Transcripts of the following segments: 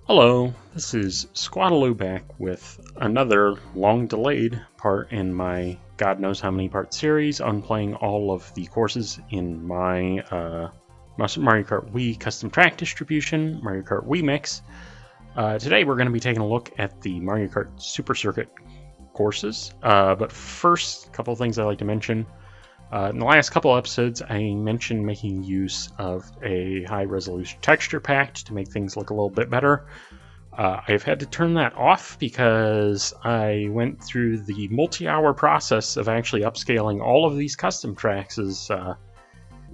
Hello, this is Squadaloo back with another long-delayed part in my God knows how many part series on playing all of the courses in my Mario Kart Wii custom track distribution, Mario Kart WiiMix. Today we're going to be taking a look at the Mario Kart Super Circuit courses, but first, a couple of things I'd like to mention. In the last couple episodes, I mentioned making use of a high-resolution texture pack to make things look a little bit better. I've had to turn that off because I went through the multi-hour process of actually upscaling all of these custom tracks as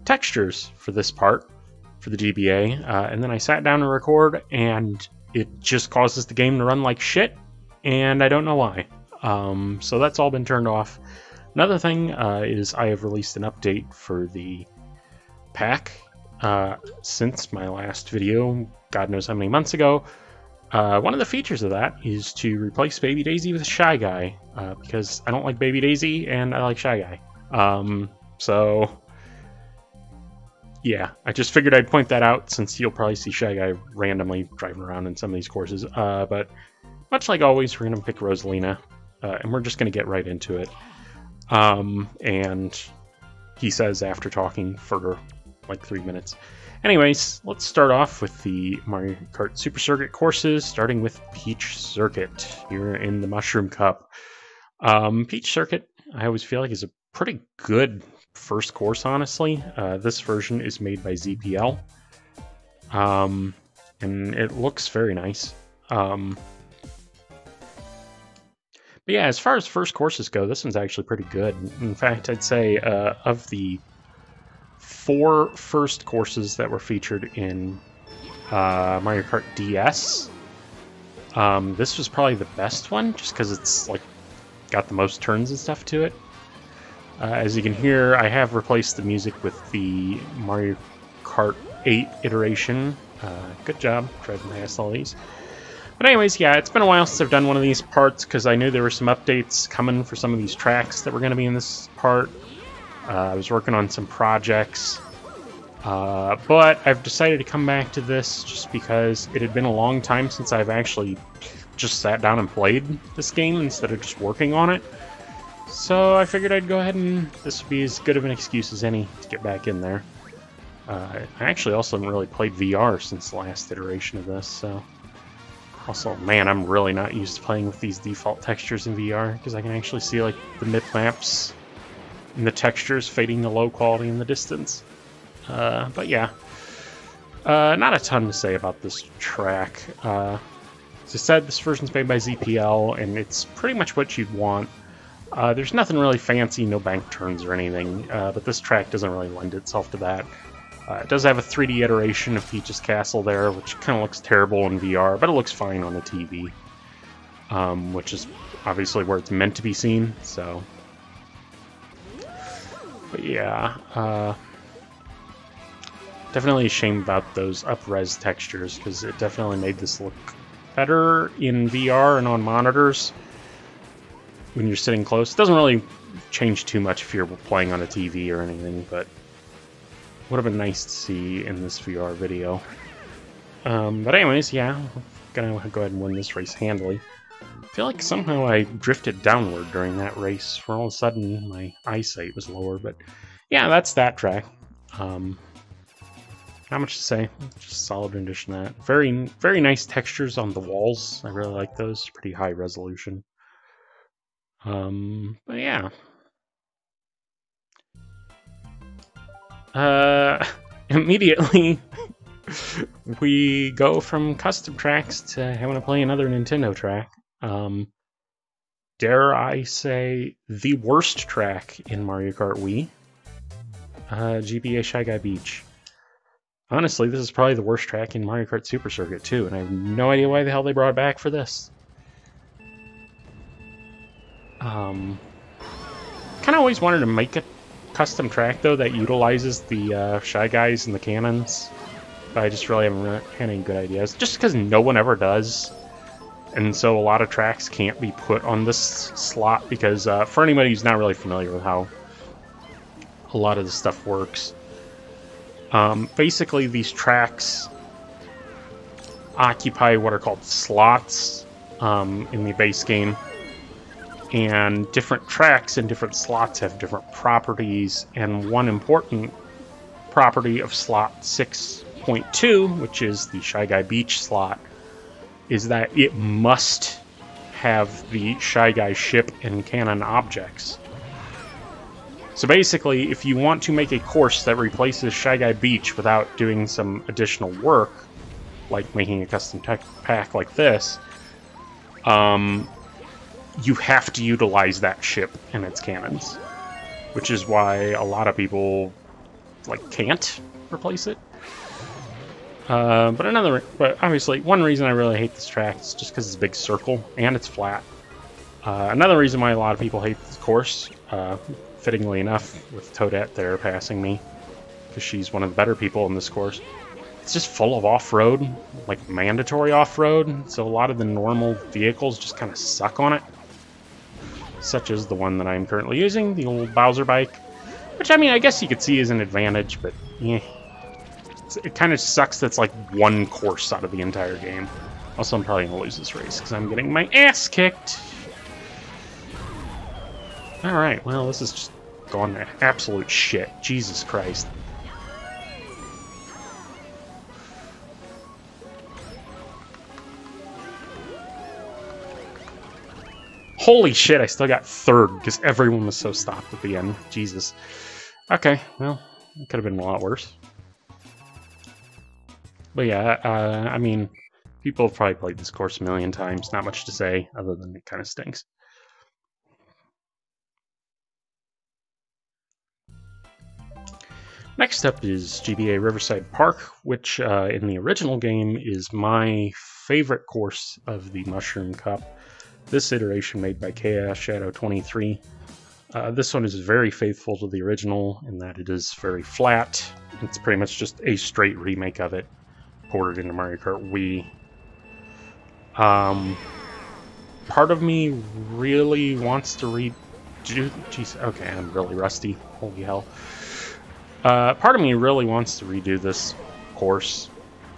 textures for this part, for the GBA, and then I sat down to record, and it just causes the game to run like shit, and I don't know why. So that's all been turned off. Another thing is I have released an update for the pack since my last video, God knows how many months ago. One of the features of that is to replace Baby Daisy with Shy Guy, because I don't like Baby Daisy and I like Shy Guy. So yeah, I just figured I'd point that out since you'll probably see Shy Guy randomly driving around in some of these courses. But much like always, we're going to pick Rosalina, and we're just going to get right into it. And he says after talking for like 3 minutes. Anyways, let's start off with the Mario Kart Super Circuit courses, starting with Peach Circuit here in the Mushroom Cup. Peach Circuit, I always feel like, is a pretty good first course, honestly. This version is made by ZPL, and it looks very nice. But yeah, as far as first courses go, this one's actually pretty good. In fact, I'd say of the 4 first courses that were featured in Mario Kart DS, this was probably the best one, just because it's like got the most turns and stuff to it. As you can hear, I have replaced the music with the Mario Kart 8 iteration. Good job driving past all these. But anyways, yeah, it's been a while since I've done one of these parts because I knew there were some updates coming for some of these tracks that were going to be in this part. I was working on some projects, but I've decided to come back to this just because it had been a long time since I've actually just sat down and played this game instead of just working on it. So I figured I'd go ahead and this would be as good of an excuse as any to get back in there. I actually also haven't really played VR since the last iteration of this, so... Also, man, I'm really not used to playing with these default textures in VR, because I can actually see, like, the mid-maps and the textures fading to low quality in the distance. But yeah, not a ton to say about this track. As I said, this version's made by ZPL, and it's pretty much what you'd want. There's nothing really fancy, no bank turns or anything, but this track doesn't really lend itself to that. It does have a 3D iteration of Peach's Castle there, which kind of looks terrible in VR, but it looks fine on the TV, which is obviously where it's meant to be seen, so... But yeah, definitely a shame about those up-res textures, because it definitely made this look better in VR and on monitors when you're sitting close. It doesn't really change too much if you're playing on a TV or anything, but would have been nice to see in this VR video. But anyways, yeah, I'm gonna go ahead and win this race handily. I feel like somehow I drifted downward during that race, where all of a sudden my eyesight was lower, but yeah, that's that track. Not much to say, just solid rendition of that. Very, very nice textures on the walls, I really like those, pretty high resolution. But yeah. Immediately, we go from custom tracks to having to play another Nintendo track. Dare I say, the worst track in Mario Kart Wii. GBA Shy Guy Beach. Honestly, this is probably the worst track in Mario Kart Super Circuit, too, and I have no idea why the hell they brought it back for this. Kind of always wanted to make a custom track, though, that utilizes the Shy Guys and the cannons, but I just really haven't had any good ideas, just because no one ever does, and so a lot of tracks can't be put on this slot, because for anybody who's not really familiar with how a lot of this stuff works, basically these tracks occupy what are called slots in the base game. And different tracks and different slots have different properties, and one important property of slot 6.2, which is the Shy Guy Beach slot, is that it must have the Shy Guy ship and cannon objects. So basically, if you want to make a course that replaces Shy Guy Beach without doing some additional work, like making a custom tech pack like this, you have to utilize that ship and its cannons, which is why a lot of people can't replace it. But obviously, one reason I really hate this track is just because it's a big circle and it's flat. Another reason why a lot of people hate this course, fittingly enough, with Toadette there passing me, because she's one of the better people in this course. It's just full of off-road, like mandatory off-road, so a lot of the normal vehicles just kind of suck on it. Such as the one that I'm currently using, the old Bowser bike. Which, I mean, I guess you could see as an advantage, but yeah. It kind of sucks that's like one course out of the entire game. Also, I'm probably going to lose this race because I'm getting my ass kicked. Alright, well, this is just going to absolute shit. Jesus Christ. Holy shit, I still got third because everyone was so stopped at the end. Jesus. Okay, well, it could have been a lot worse. But yeah, I mean, people have probably played this course a million times. Not much to say, other than it kind of stinks. Next up is GBA Riverside Park, which in the original game is my favorite course of the Mushroom Cup. This iteration made by Chaos Shadow 23. This one is very faithful to the original in that it is very flat. It's pretty much just a straight remake of it, ported into Mario Kart Wii. Part of me really wants to redo... Jeez, okay, I'm really rusty. Holy hell. Part of me really wants to redo this course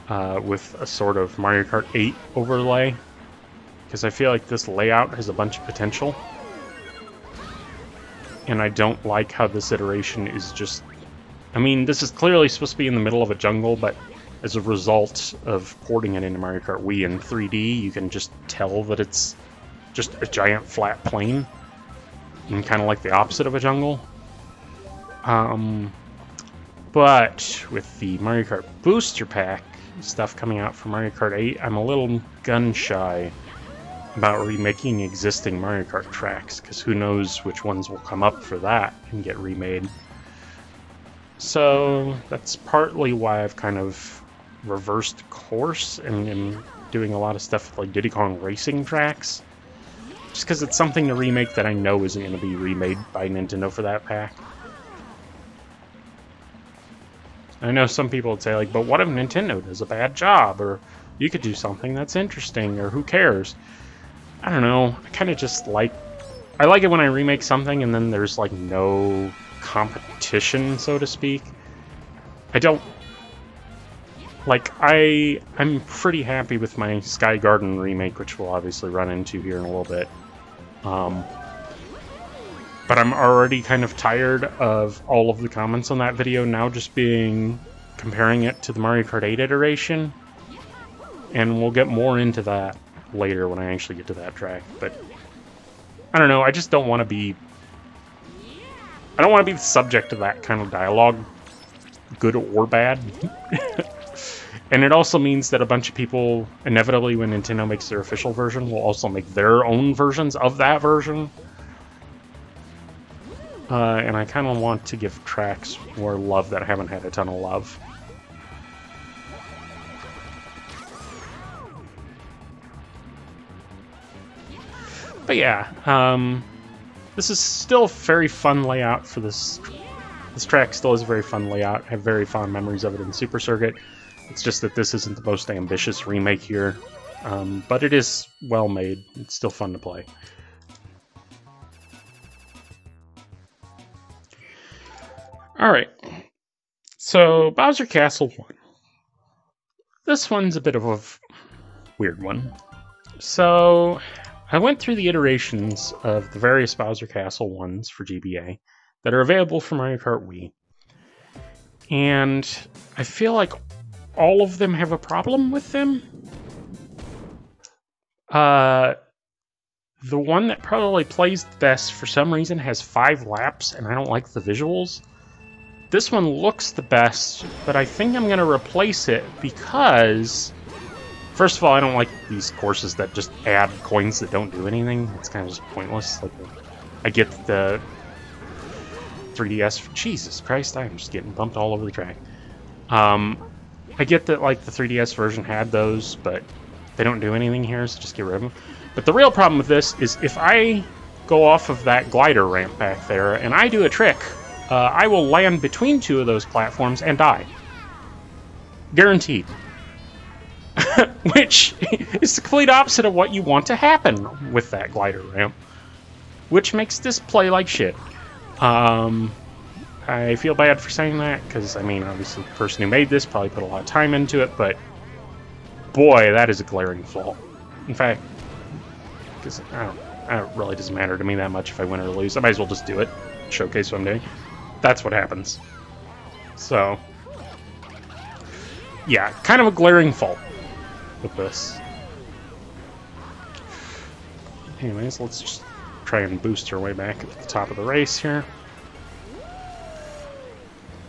with a sort of Mario Kart 8 overlay, because I feel like this layout has a bunch of potential. And I don't like how this iteration is just... I mean, this is clearly supposed to be in the middle of a jungle, but as a result of porting it into Mario Kart Wii in 3D, you can just tell that it's just a giant flat plain, and kind of like the opposite of a jungle. But with the Mario Kart Booster Pack stuff coming out for Mario Kart 8, I'm a little gun-shy about remaking existing Mario Kart tracks, because who knows which ones will come up for that and get remade. So that's partly why I've kind of reversed course and am doing a lot of stuff with like Diddy Kong Racing tracks, just because it's something to remake that I know isn't going to be remade by Nintendo for that pack. I know some people would say, like, but what if Nintendo does a bad job, or you could do something that's interesting, or who cares? I don't know, I kind of just like... I like it when I remake something and then there's, like, no competition, so to speak. I don't... Like, I'm pretty happy with my Sky Garden remake, which we'll obviously run into here in a little bit. But I'm already kind of tired of all of the comments on that video now just being... comparing it to the Mario Kart 8 iteration. And we'll get more into that later when I actually get to that track, but I don't know, I just don't want to be... I don't want to be the subject of that kind of dialogue, good or bad. And it also means that a bunch of people, inevitably when Nintendo makes their official version, will also make their own versions of that version. And I kind of want to give tracks more love that haven't had a ton of love. But yeah, this is still a very fun layout for this. This track still is a very fun layout. I have very fond memories of it in Super Circuit. It's just that this isn't the most ambitious remake here. But it is well made. It's still fun to play. Alright. So, Bowser Castle 1. This one's a bit of weird one. So I went through the iterations of the various Bowser Castle ones for GBA that are available for Mario Kart Wii. And I feel like all of them have a problem with them. The one that probably plays the best for some reason has 5 laps, and I don't like the visuals. This one looks the best, but I think I'm going to replace it because, first of all, I don't like these courses that just add coins that don't do anything. It's kind of just pointless. Like, I get the 3DS. Jesus Christ, I'm just getting bumped all over the track. I get that like the 3DS version had those, but they don't do anything here, so just get rid of them. But the real problem with this is if I go off of that glider ramp back there and I do a trick, I will land between 2 of those platforms and die. Guaranteed. Which is the complete opposite of what you want to happen with that glider ramp. Which makes this play like shit. I feel bad for saying that, because, I mean, obviously the person who made this probably put a lot of time into it, but boy, that is a glaring flaw. In fact, because it really doesn't matter to me that much if I win or lose. I might as well just do it, showcase what I'm doing. That's what happens. So, yeah, kind of a glaring fault with this. Anyways, let's just try and boost our way back at the top of the race here.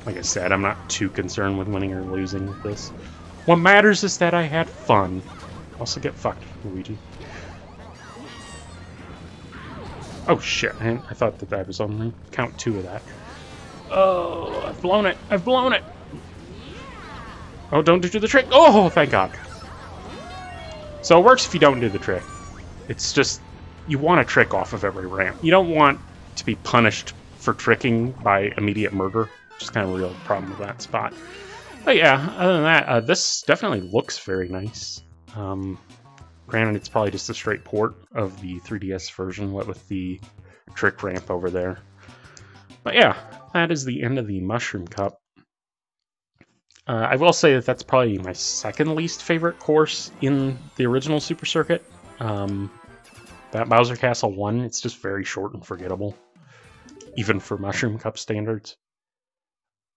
Like I said, I'm not too concerned with winning or losing with this. What matters is that I had fun. Also get fucked, Luigi. Oh shit, man. I thought that was only count 2 of that. Oh, I've blown it. I've blown it. Oh, don't do the trick. Oh, thank God. So it works if you don't do the trick. It's just, you want to trick off of every ramp. You don't want to be punished for tricking by immediate murder. Just kind of a real problem with that spot. But yeah, other than that, this definitely looks very nice. Granted, it's probably just a straight port of the 3DS version, what with the trick ramp over there. But yeah, that is the end of the Mushroom Cup. I will say that that's probably my second least favorite course in the original Super Circuit. That Bowser Castle 1, it's just very short and forgettable, even for Mushroom Cup standards.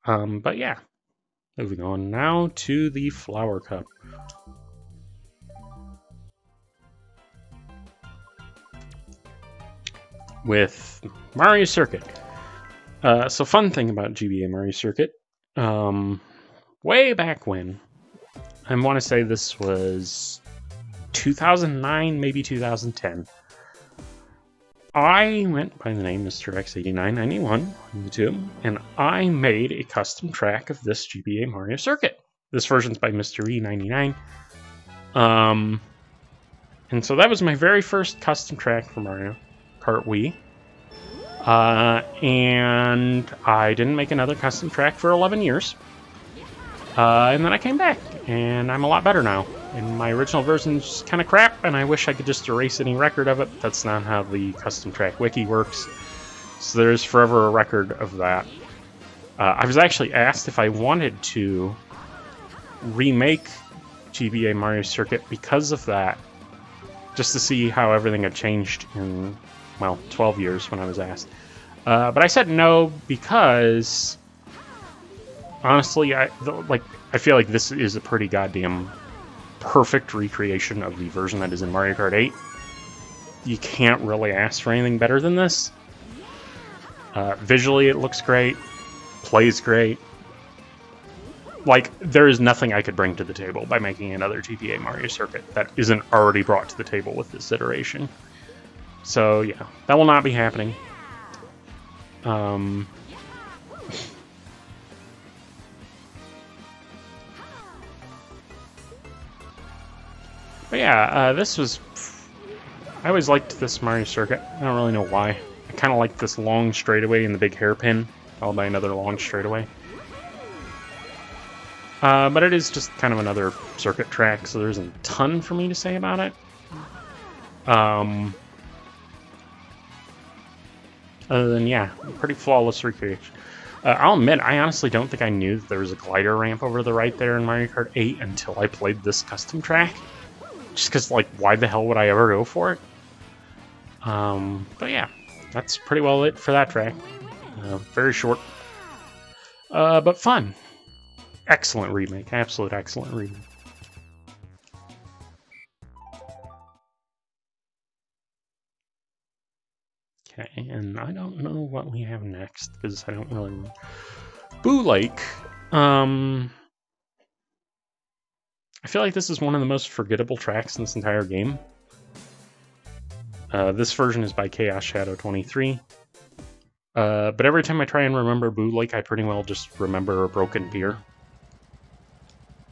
But yeah, moving on now to the Flower Cup. With Mario Circuit. So fun thing about GBA Mario Circuit, way back when, I want to say this was 2009, maybe 2010. I went by the name Mr. X8991 on YouTube, and I made a custom track of this GBA Mario Circuit. This version's by Mr. E99. And so that was my very first custom track for Mario Kart Wii. And I didn't make another custom track for 11 years. And then I came back, and I'm a lot better now. And my original version's kind of crap, and I wish I could just erase any record of it. That's not how the custom track wiki works. So there's forever a record of that. I was actually asked if I wanted to remake GBA Mario Circuit because of that, just to see how everything had changed in, well, 12 years when I was asked. But I said no because, honestly, I feel like this is a pretty goddamn perfect recreation of the version that is in Mario Kart 8. You can't really ask for anything better than this. Visually, it looks great. Plays great. Like, there is nothing I could bring to the table by making another GBA Mario Circuit that isn't already brought to the table with this iteration. So, yeah, that will not be happening. But yeah, this was... I always liked this Mario Circuit. I don't really know why. I kind of like this long straightaway and the big hairpin, followed by another long straightaway. But it is just kind of another circuit track, so there isn't a ton for me to say about it. Other than, yeah, pretty flawless recreation. I'll admit, I honestly don't think I knew that there was a glider ramp over the right there in Mario Kart 8 until I played this custom track. just because, like, why the hell would I ever go for it? But yeah, that's pretty well it for that track. Very short, but fun. Excellent remake, absolute excellent remake. Okay, and I don't know what we have next because I don't really remember. Boo Lake. I feel like this is one of the most forgettable tracks in this entire game. This version is by Chaos Shadow 23. But every time I try and remember Boo Lake, I pretty well just remember a broken pier.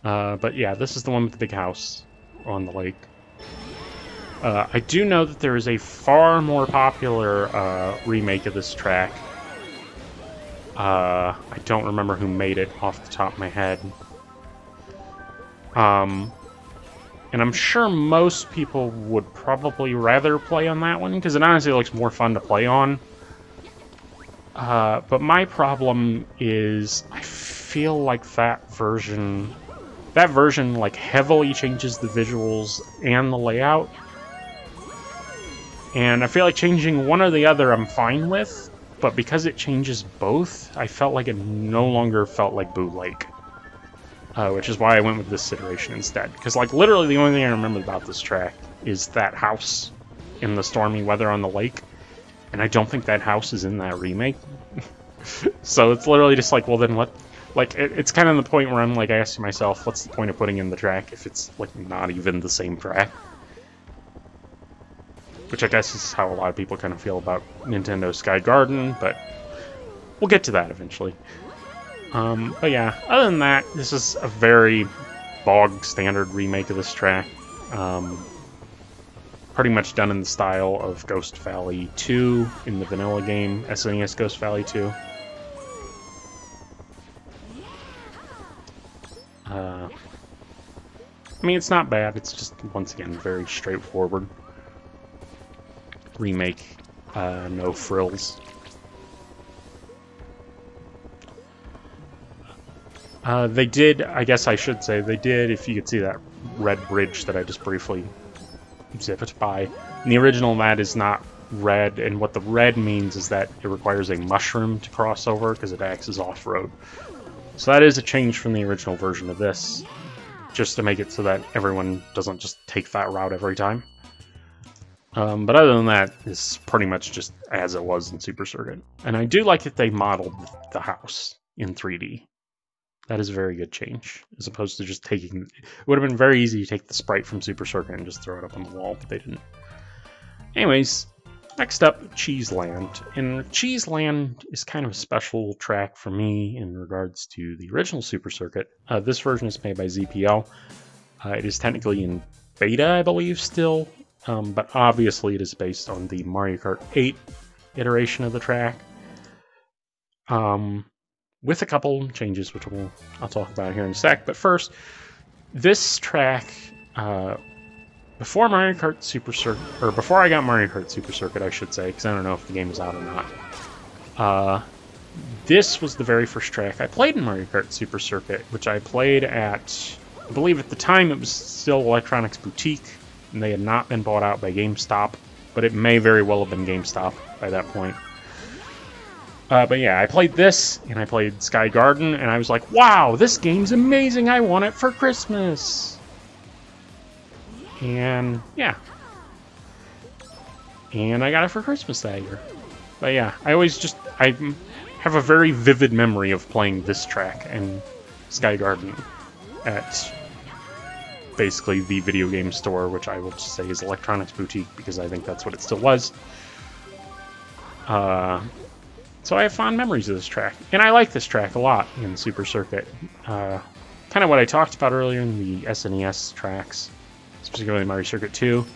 But yeah, this is the one with the big house on the lake. I do know that there is a far more popular remake of this track. I don't remember who made it off the top of my head. And I'm sure most people would probably rather play on that one, because it honestly looks more fun to play on. But my problem is, I feel like that version like heavily changes the visuals and the layout. And I feel like changing one or the other I'm fine with, but because it changes both, I felt like it no longer felt like Boo Lake. Which is why I went with this iteration instead. Because, like, literally the only thing I remember about this track is that house in the stormy weather on the lake. And I don't think that house is in that remake. So it's literally just like, well then what? Like, it's kind of the point where I'm like, I ask myself, what's the point of putting in the track if it's, like, not even the same track? Which I guess is how a lot of people kind of feel about Nintendo Sky Garden, but we'll get to that eventually. But yeah, other than that, this is a very bog standard remake of this track. Pretty much done in the style of Ghost Valley 2 in the vanilla game, SNES Ghost Valley 2. I mean, it's not bad, it's just, once again, very straightforward remake, no frills. They did, I guess I should say, they did, if you could see that red bridge that I just briefly zipped by. And the original mat is not red, and what the red means is that it requires a mushroom to cross over because it acts as off-road. So that is a change from the original version of this, just to make it so that everyone doesn't just take that route every time. But other than that, it's pretty much just as it was in Super Circuit. And I do like that they modeled the house in 3D. That is a very good change, as opposed to just taking... It would have been very easy to take the sprite from Super Circuit and just throw it up on the wall, but they didn't. Anyways, next up, Cheese Land. And Cheese Land is kind of a special track for me in regards to the original Super Circuit. This version is made by ZPL. It is technically in beta, I believe, still, but obviously it is based on the Mario Kart 8 iteration of the track. With a couple changes, which I'll talk about here in a sec. But first, this track, before Mario Kart Super Circuit, or before I got Mario Kart Super Circuit, I should say, because I don't know if the game is out or not. This was the very first track I played in Mario Kart Super Circuit, which I played at, I believe at the time it was still Electronics Boutique, and they had not been bought out by GameStop, but it may very well have been GameStop by that point. But yeah, I played this, and I played Sky Garden, and I was like, wow, this game's amazing, I want it for Christmas! And, yeah. And I got it for Christmas that year. But yeah, I have a very vivid memory of playing this track and Sky Garden at basically the video game store, which I will just say is Electronics Boutique, because I think that's what it still was. So I have fond memories of this track, and I like this track a lot in Super Circuit. Kind of what I talked about earlier in the SNES tracks, specifically Mario Circuit 2.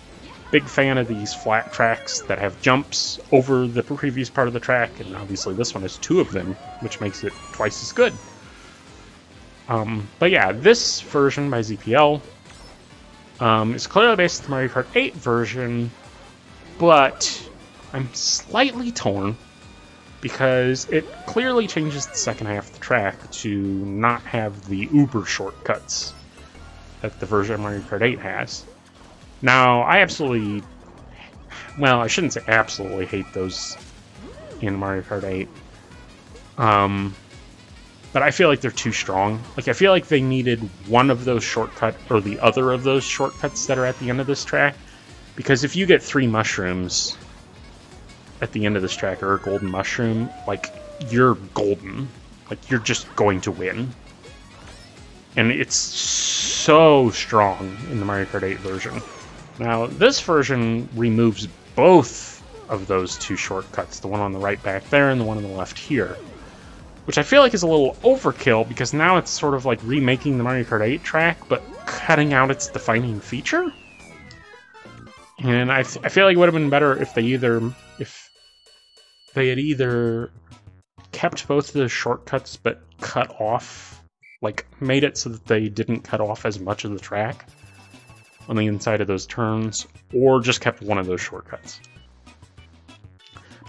Big fan of these flat tracks that have jumps over the previous part of the track, and obviously this one has 2 of them, which makes it twice as good. But yeah, this version by ZPL is clearly based on the Mario Kart 8 version, but I'm slightly torn, because it clearly changes the second half of the track to not have the uber shortcuts that the version of Mario Kart 8 has. Now, I absolutely... Well, I shouldn't say absolutely hate those in Mario Kart 8. But I feel like they're too strong. Like, I feel like they needed one of those shortcuts, or the other of those shortcuts that are at the end of this track. Because if you get 3 mushrooms at the end of this track, or a golden mushroom, like, you're golden. Like, you're just going to win. And it's so strong in the Mario Kart 8 version. Now, this version removes both of those 2 shortcuts, the one on the right back there and the one on the left here. Which I feel like is a little overkill, because now it's sort of like remaking the Mario Kart 8 track, but cutting out its defining feature. And I feel like it would have been better if they had either kept both of the shortcuts but cut off, like made it so that they didn't cut off as much of the track on the inside of those turns, or just kept one of those shortcuts.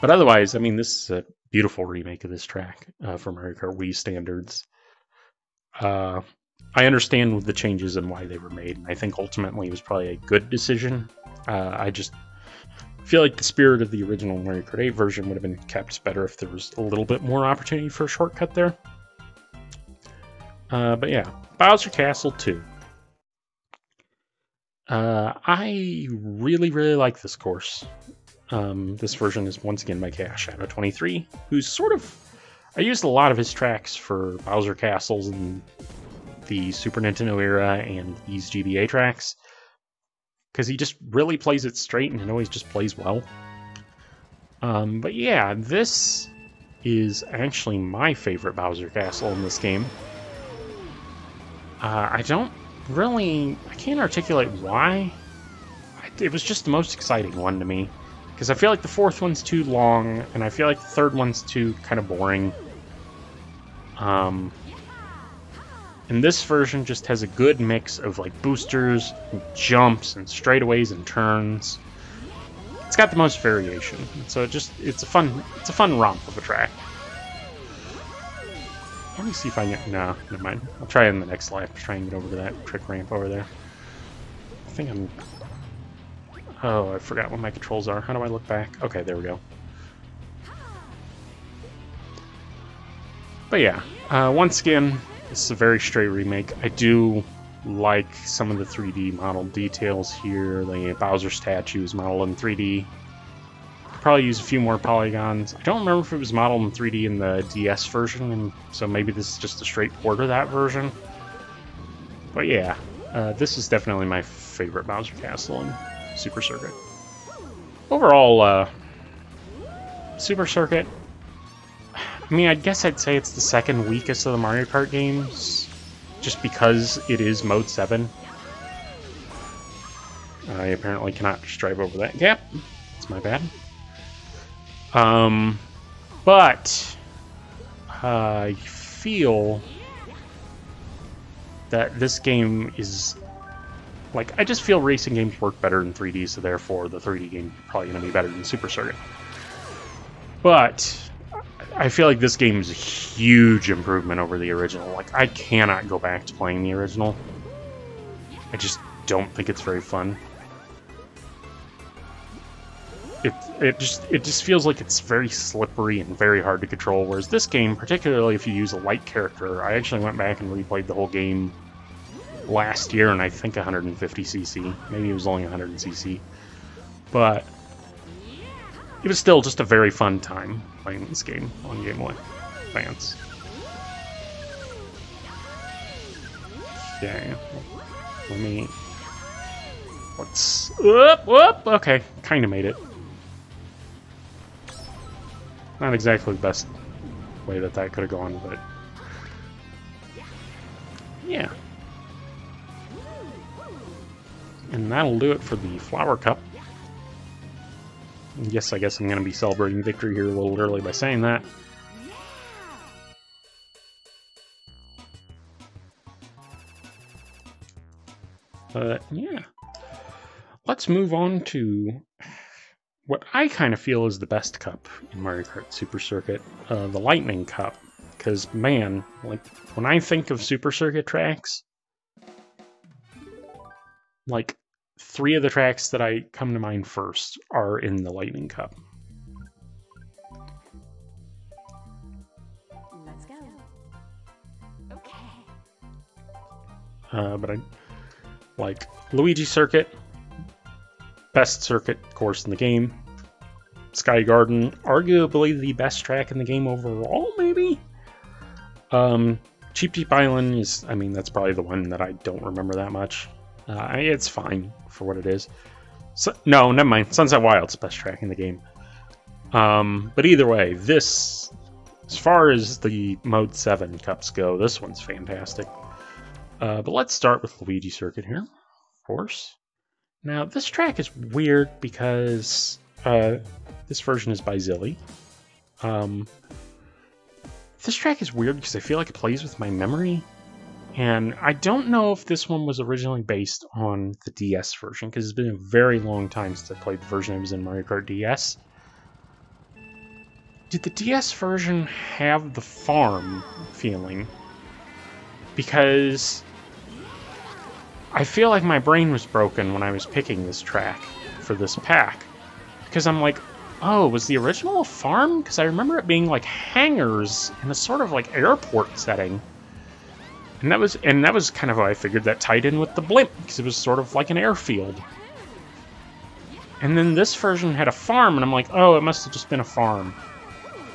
But otherwise, I mean, this is a beautiful remake of this track for Mario Kart Wii standards. I understand the changes and why they were made, and I think ultimately it was probably a good decision. I just feel like the spirit of the original Mario Kart 8 version would have been kept better if there was a little bit more opportunity for a shortcut there. But yeah, Bowser Castle 2. I really, really like this course. This version is once again by Chaos Shadow 23, who's sort of... I used a lot of his tracks for Bowser Castles in the Super Nintendo era and these GBA tracks, because he just really plays it straight and it always just plays well. But yeah, this is actually my favorite Bowser Castle in this game. I can't articulate why. It was just the most exciting one to me. Because I feel like the 4th one's too long, and I feel like the 3rd one's too kind of boring. And this version just has a good mix of like boosters, and jumps, and straightaways and turns. It's got the most variation, so it's a fun romp of a track. Let me see if I can no, never mind. I'll try it in the next lap to try and get over to that trick ramp over there. I think I'm... Oh, I forgot what my controls are. How do I look back? Okay, there we go. But yeah, once again, this is a very straight remake. I do like some of the 3D model details here. The Bowser statue is modeled in 3D. Probably use a few more polygons. I don't remember if it was modeled in 3D in the DS version, and so maybe this is just a straight port of that version. But yeah, this is definitely my favorite Bowser Castle in Super Circuit. Overall, Super Circuit, I mean, I guess I'd say it's the second weakest of the Mario Kart games, just because it is Mode 7. I apparently cannot just drive over that gap. It's my bad. But I feel that this game is... Like, I just feel racing games work better in 3D, so therefore the 3D game is probably going to be better than Super Circuit. But I feel like this game is a huge improvement over the original. Like, I cannot go back to playing the original. I just don't think it's very fun. It just feels like it's very slippery and very hard to control, whereas this game, particularly if you use a light character, I actually went back and replayed the whole game last year, and I think 150cc. Maybe it was only 100cc. But it was still just a very fun time playing this game on Game Boy Advance. Okay. Let me... Let's... Whoop, whoop! Okay, kind of made it. Not exactly the best way that could have gone, but... Yeah. And that'll do it for the Flower Cup. Yes, I guess I'm going to be celebrating victory here a little early by saying that. But, yeah. Let's move on to what I kind of feel is the best cup in Mario Kart Super Circuit, the Lightning Cup. Because, man, like, when I think of Super Circuit tracks, like, 3 of the tracks that I come to mind first are in the Lightning Cup. Let's go. Okay. But I like Luigi Circuit, best circuit course in the game. Sky Garden, arguably the best track in the game overall, maybe? Cheep-Cheep Island is, I mean, that's probably the one that I don't remember that much. It's fine for what it is. So, no, never mind. Sunset Wild's the best track in the game. But either way, this, as far as the Mode 7 Cups go, this one's fantastic. But let's start with Luigi Circuit here, of course. Now, this track is weird because this version is by Zilly. This track is weird because I feel like it plays with my memory. And I don't know if this one was originally based on the DS version, because it's been a very long time since I played the version I was in Mario Kart DS. Did the DS version have the farm feeling? Because I feel like my brain was broken when I was picking this track for this pack. Because I'm like, oh, was the original a farm? Because I remember it being like hangars in a sort of like airport setting. And that was kind of how I figured that tied in with the blimp, because it was sort of like an airfield. And then this version had a farm, and I'm like, oh, it must have just been a farm.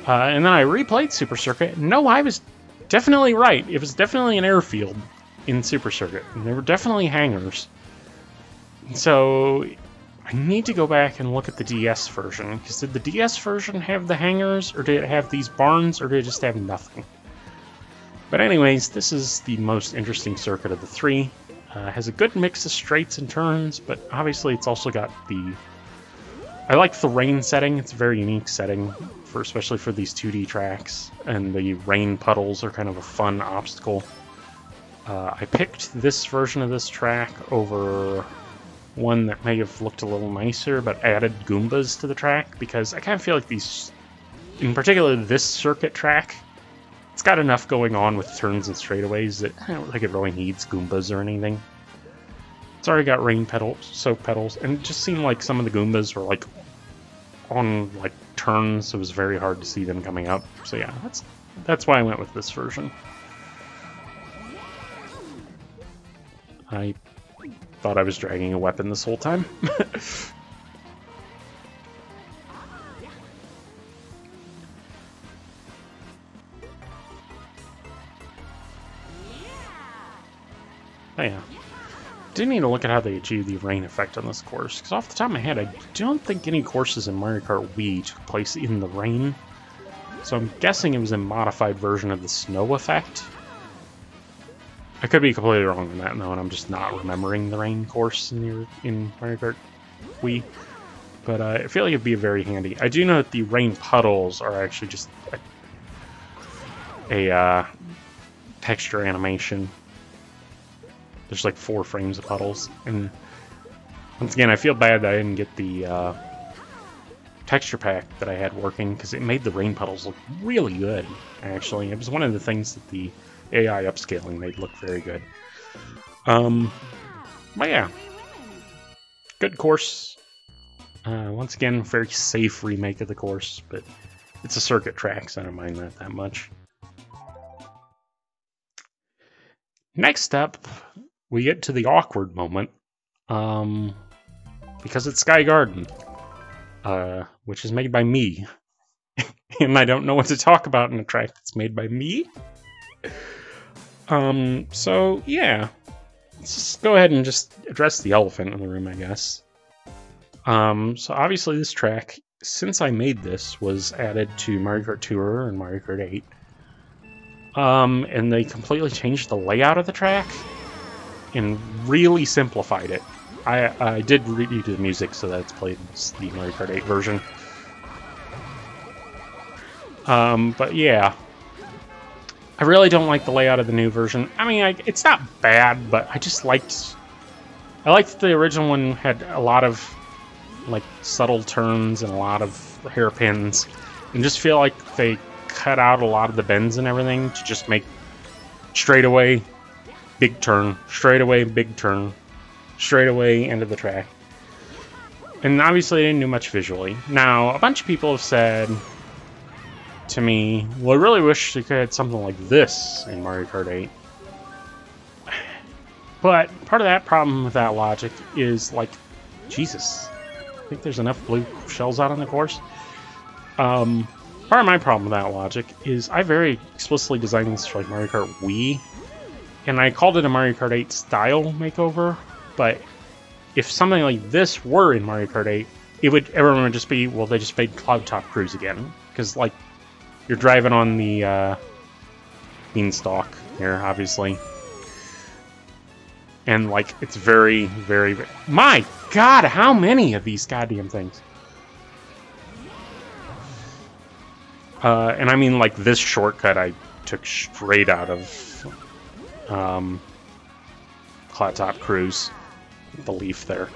And then I replayed Super Circuit. No, I was definitely right. It was definitely an airfield in Super Circuit. And there were definitely hangars. So I need to go back and look at the DS version, because did the DS version have the hangars, or did it have these barns, or did it just have nothing? But anyways, this is the most interesting circuit of the 3. Has a good mix of straights and turns, but obviously it's also got the... I like the rain setting. It's a very unique setting, especially for these 2D tracks. And the rain puddles are kind of a fun obstacle. I picked this version of this track over one that may have looked a little nicer, but added Goombas to the track, because I kind of feel like these... In particular, this circuit track... It's got enough going on with turns and straightaways that I don't think it really needs Goombas or anything. It's already got rain pedals, soap pedals, and it just seemed like some of the Goombas were like on like turns, so it was very hard to see them coming up. So yeah, that's why I went with this version. I thought I was dragging a weapon this whole time. Oh yeah. Do need to look at how they achieve the rain effect on this course, because off the top of my head, I don't think any courses in Mario Kart Wii took place in the rain. So I'm guessing it was a modified version of the snow effect. I could be completely wrong on that, though, and I'm just not remembering the rain course in Mario Kart Wii. But I feel like it'd be very handy. I do know that the rain puddles are actually just a texture animation. There's like 4 frames of puddles, and once again, I feel bad that I didn't get the texture pack that I had working, because it made the rain puddles look really good, actually. It was one of the things that the AI upscaling made look very good. But yeah, good course. Once again, very safe remake of the course, but it's a circuit track, so I don't mind that much. Next up, we get to the awkward moment, because it's Sky Garden, which is made by me, and I don't know what to talk about in a track that's made by me. So yeah, let's just go ahead and just address the elephant in the room, I guess. So obviously this track, since I made this, was added to Mario Kart Tour and Mario Kart 8. And they completely changed the layout of the track and really simplified it. I did redo the music so that it's played the Mario Kart 8 version. But yeah, I really don't like the layout of the new version. I mean, it's not bad, but I liked the original one. Had a lot of like subtle turns and a lot of hairpins, and just feel like they cut out a lot of the bends and everything to just make straightaway, big turn, straightaway, big turn, straight away into the track. And obviously I didn't do much visually. Now, a bunch of people have said to me, well, I really wish they could have something like this in Mario Kart 8. But part of that problem with that logic is, like, Jesus, I think there's enough blue shells out on the course. Part of my problem with that logic is I very explicitly designed this for, like, Mario Kart Wii, and I called it a Mario Kart 8 style makeover, but if something like this were in Mario Kart 8, everyone would just be, well, they just made Cloud Top Cruise again. Because, like, you're driving on the beanstalk here, obviously. And, like, it's very, very... My God, how many of these goddamn things? And I mean, like, this shortcut I took straight out of Cloud Top Cruise. The leaf there.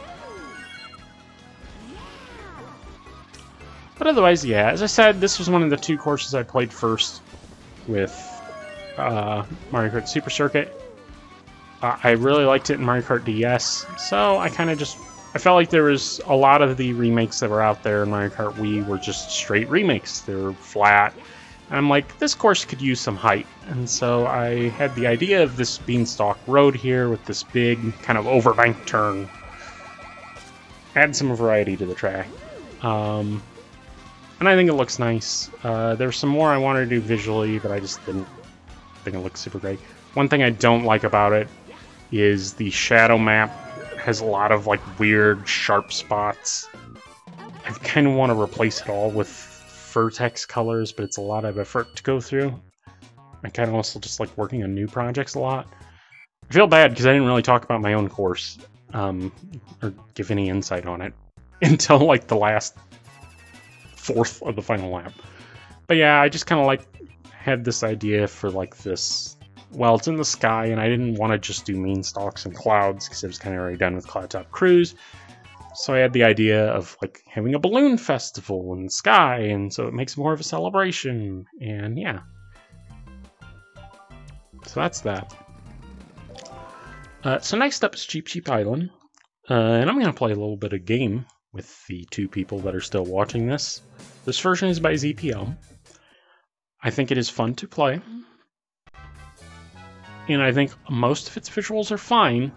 But otherwise, yeah, as I said, this was one of the 2 courses I played first with Mario Kart Super Circuit. I really liked it in Mario Kart DS, so I kind of just... I felt like there was a lot of the remakes that were out there in Mario Kart Wii were just straight remakes. They were flat. And I'm like, this course could use some height. And so I had the idea of this beanstalk road here with this big kind of overbank turn. Add some variety to the track. And I think it looks nice. There's some more I wanted to do visually, but I just didn't think it looks super great. One thing I don't like about it is the shadow map has a lot of, like, weird, sharp spots. I kind of want to replace it all with vertex colors, but it's a lot of effort to go through. I kind of also just like working on new projects a lot. I feel bad because I didn't really talk about my own course, or give any insight on it, until, like, the last fourth of the final lap. But yeah, I just kind of, like, had this idea for, like, this... Well, it's in the sky, and I didn't want to just do mean stalks and clouds, because I was kind of already done with Cloud Top Cruise. So I had the idea of, like, having a balloon festival in the sky, and so it makes more of a celebration, and yeah. So that's that. So next up is Cheep-Cheep Island, and I'm going to play a little bit of game with the 2 people that are still watching this. This version is by ZPL. I think it is fun to play. And I think most of its visuals are fine.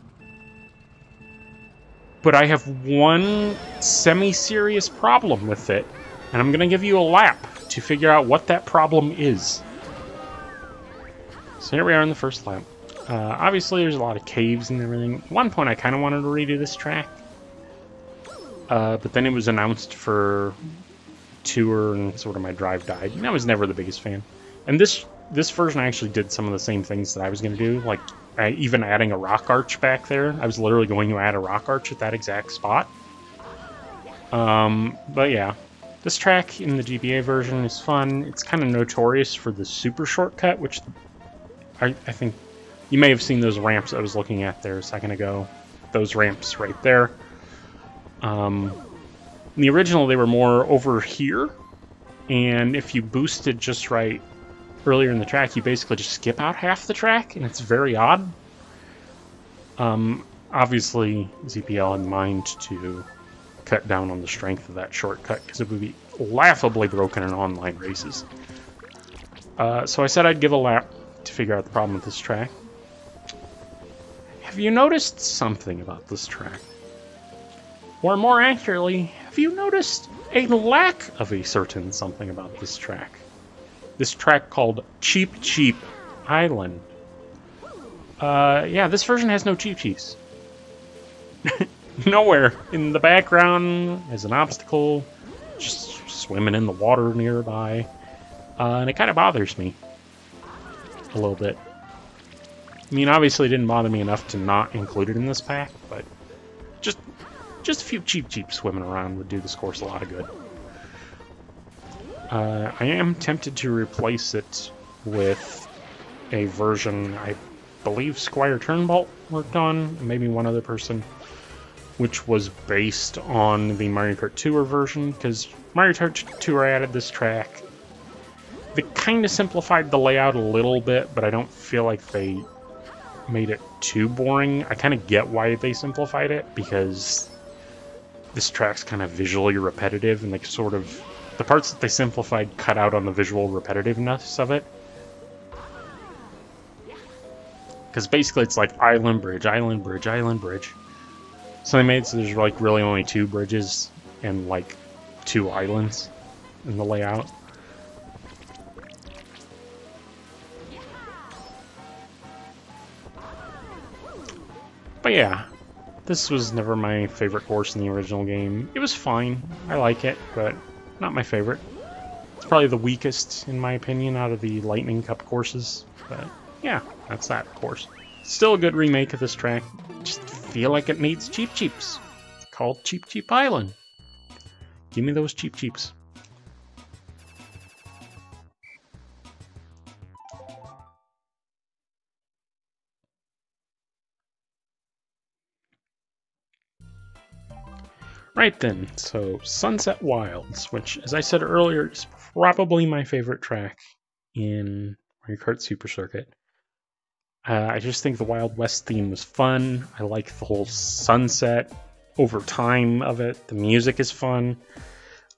But I have one semi-serious problem with it, and I'm going to give you a lap to figure out what that problem is. So here we are in the first lap. Obviously, there's a lot of caves and everything. At one point, I kind of wanted to redo this track. But then it was announced for tour, and sort of my drive died. And I was never the biggest fan. And this version actually did some of the same things that I was going to do, like even adding a rock arch back there. I was literally going to add a rock arch at that exact spot. But yeah, this track in the GBA version is fun. It's kind of notorious for the super shortcut, which I think you may have seen those ramps I was looking at there a second ago. Those ramps right there. In the original, they were more over here, and if you boosted just right earlier in the track, you basically just skip out half the track, and it's very odd. Obviously, ZPL in mind to cut down on the strength of that shortcut, because it would be laughably broken in online races. So I said I'd give a lap to figure out the problem with this track. Have you noticed something about this track? Or more accurately, have you noticed a lack of a certain something about this track? This track called Cheep-Cheep Island. Yeah, this version has no Cheep-Cheeps. Nowhere in the background as an obstacle, just swimming in the water nearby. And it kind of bothers me a little bit. I mean, obviously it didn't bother me enough to not include it in this pack, but just a few Cheep-Cheeps swimming around would do this course a lot of good. I am tempted to replace it with a version I believe Squire Turnbolt worked on, and maybe one other person, which was based on the Mario Kart Tour version, because Mario Kart Tour added this track. They kind of simplified the layout a little bit, but I don't feel like they made it too boring. I kind of get why they simplified it, because this track's kind of visually repetitive, and the parts that they simplified cut out on the visual repetitiveness of it. Because basically it's like island bridge, island bridge, island bridge. So they made so there's like really only 2 bridges and like 2 islands in the layout. But yeah, this was never my favorite course in the original game. It was fine, I like it, but not my favorite. It's probably the weakest, in my opinion, out of the Lightning Cup courses. But yeah, that's that course. Still a good remake of this track. Just feel like it needs Cheep-Cheeps. It's called Cheep-Cheep Island. Give me those Cheep-Cheeps. Right then, so Sunset Wilds, which, as I said earlier, is probably my favorite track in Mario Kart Super Circuit. I just think the Wild West theme was fun. I like the whole sunset over time of it. The music is fun.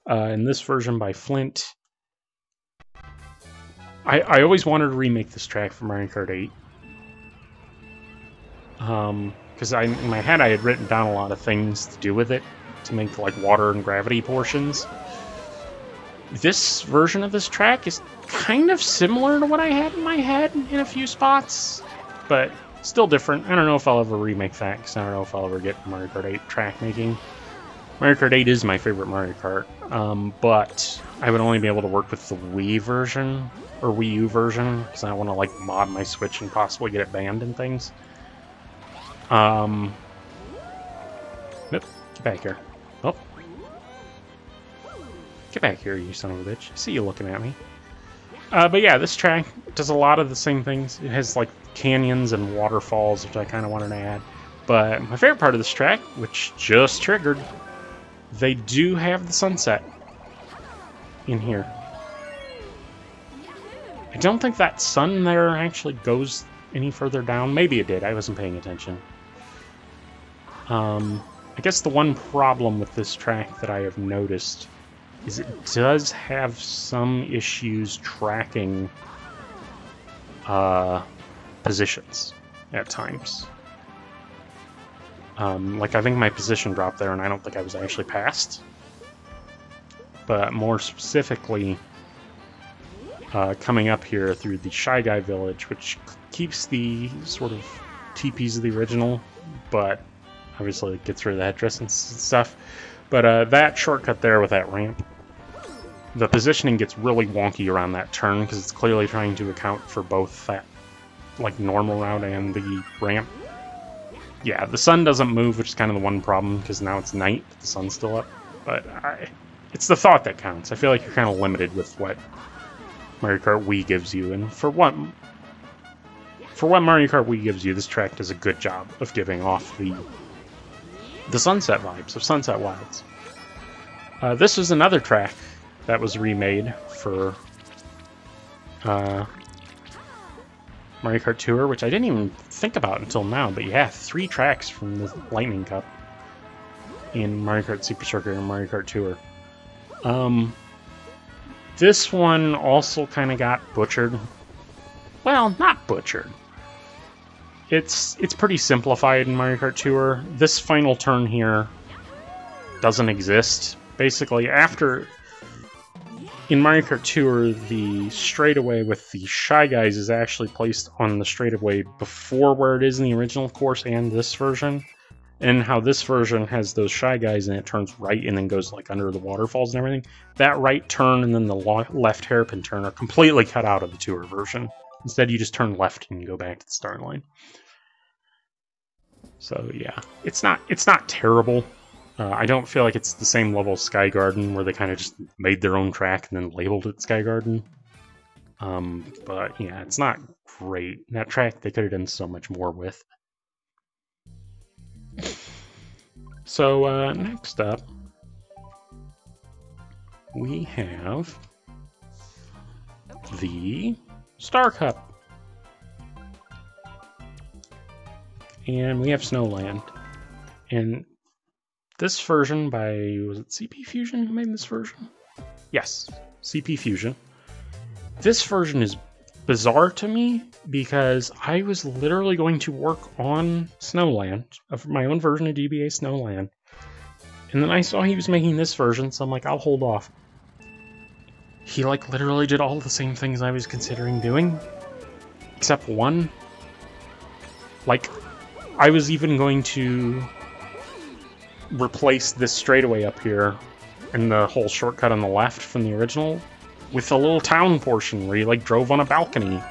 In this version by Flint, I always wanted to remake this track for Mario Kart 8. Because in my head I had written down a lot of things to do with it, to make like water and gravity portions. This version of this track is kind of similar to what I had in my head in a few spots, but still different. I don't know if I'll ever remake that, because I don't know if I'll ever get Mario Kart 8 track making. Mario Kart 8 is my favorite Mario Kart, but I would only be able to work with the Wii version, or Wii U version, because I want to like mod my Switch and possibly get it banned and things. Nope, get back here. Oh. Get back here, you son of a bitch. I see you looking at me. But yeah, this track does a lot of the same things. It has like canyons and waterfalls, which I kind of wanted to add. But my favorite part of this track, which just triggered, they do have the sunset in here. I don't think that sun there actually goes any further down. Maybe it did. I wasn't paying attention. I guess the one problem with this track that I have noticed is it does have some issues tracking positions at times. Like I think my position dropped there and I don't think I was actually passed. But more specifically, coming up here through the Shy Guy Village, which keeps the sort of TPs of the original, but obviously it gets rid of the headdress and stuff. But that shortcut there with that ramp, the positioning gets really wonky around that turn because it's clearly trying to account for both that like normal route and the ramp. Yeah, the sun doesn't move, which is kind of the one problem because now it's night, the sun's still up. But it's the thought that counts. I feel like you're kind of limited with what Mario Kart Wii gives you, and for what Mario Kart Wii gives you, this track does a good job of giving off the sunset vibes of Sunset Wilds. This is another track that was remade for Mario Kart Tour, which I didn't even think about until now, but yeah, 3 tracks from the Lightning Cup in Mario Kart Super Circuit and Mario Kart Tour. This one also kind of got butchered. Well, not butchered. It's pretty simplified in Mario Kart Tour. This final turn here doesn't exist. Basically, in Mario Kart Tour, the straightaway with the Shy Guys is actually placed on the straightaway before where it is in the original course and this version. And how this version has those Shy Guys and it turns right and then goes like under the waterfalls and everything. That right turn and then the left hairpin turn are completely cut out of the Tour version. Instead, you just turn left and go back to the start line. So yeah, it's not terrible. I don't feel like it's the same level as Sky Garden, where they kind of just made their own track and then labeled it Sky Garden. But yeah, it's not great. That track they could have done so much more with. So next up, we have the Star Cup. and we have Snowland. And this version by, was it CP Fusion who made this version? Yes, CP Fusion. This version is bizarre to me because I was literally going to work on Snowland, my own version of GBA Snowland. And then I saw he was making this version, so I'm like, I'll hold off. He like literally did all the same things I was considering doing, except one. Like, I was even going to replace this straightaway up here and the whole shortcut on the left from the original with a little town portion where you like drove on a balcony.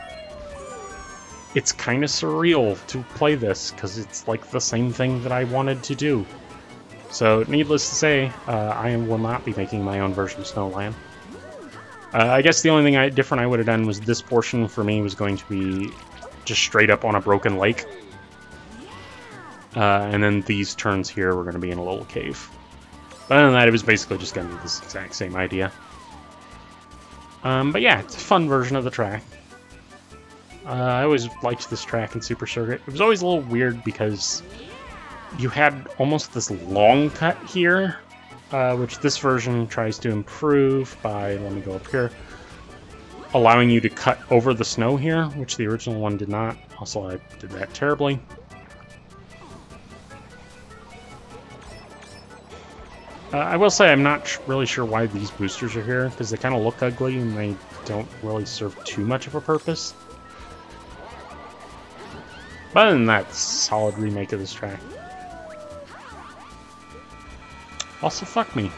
It's kind of surreal to play this because it's like the same thing that I wanted to do. So, needless to say, I will not be making my own version of Snowland. I guess the only thing different I would have done was this portion for me was going to be just straight up on a broken lake. And then these turns here were going to be in a little cave. But other than that, it was basically just going to be this exact same idea. But yeah, it's a fun version of the track. I always liked this track in Super Circuit. It was always a little weird because you had almost this long cut here, which this version tries to improve by, let me go up here, allowing you to cut over the snow here, which the original one did not. Also, I did that terribly. I will say I'm not really sure why these boosters are here, because they kind of look ugly and they don't really serve too much of a purpose. But other than that, it's a solid remake of this track. Also, fuck me.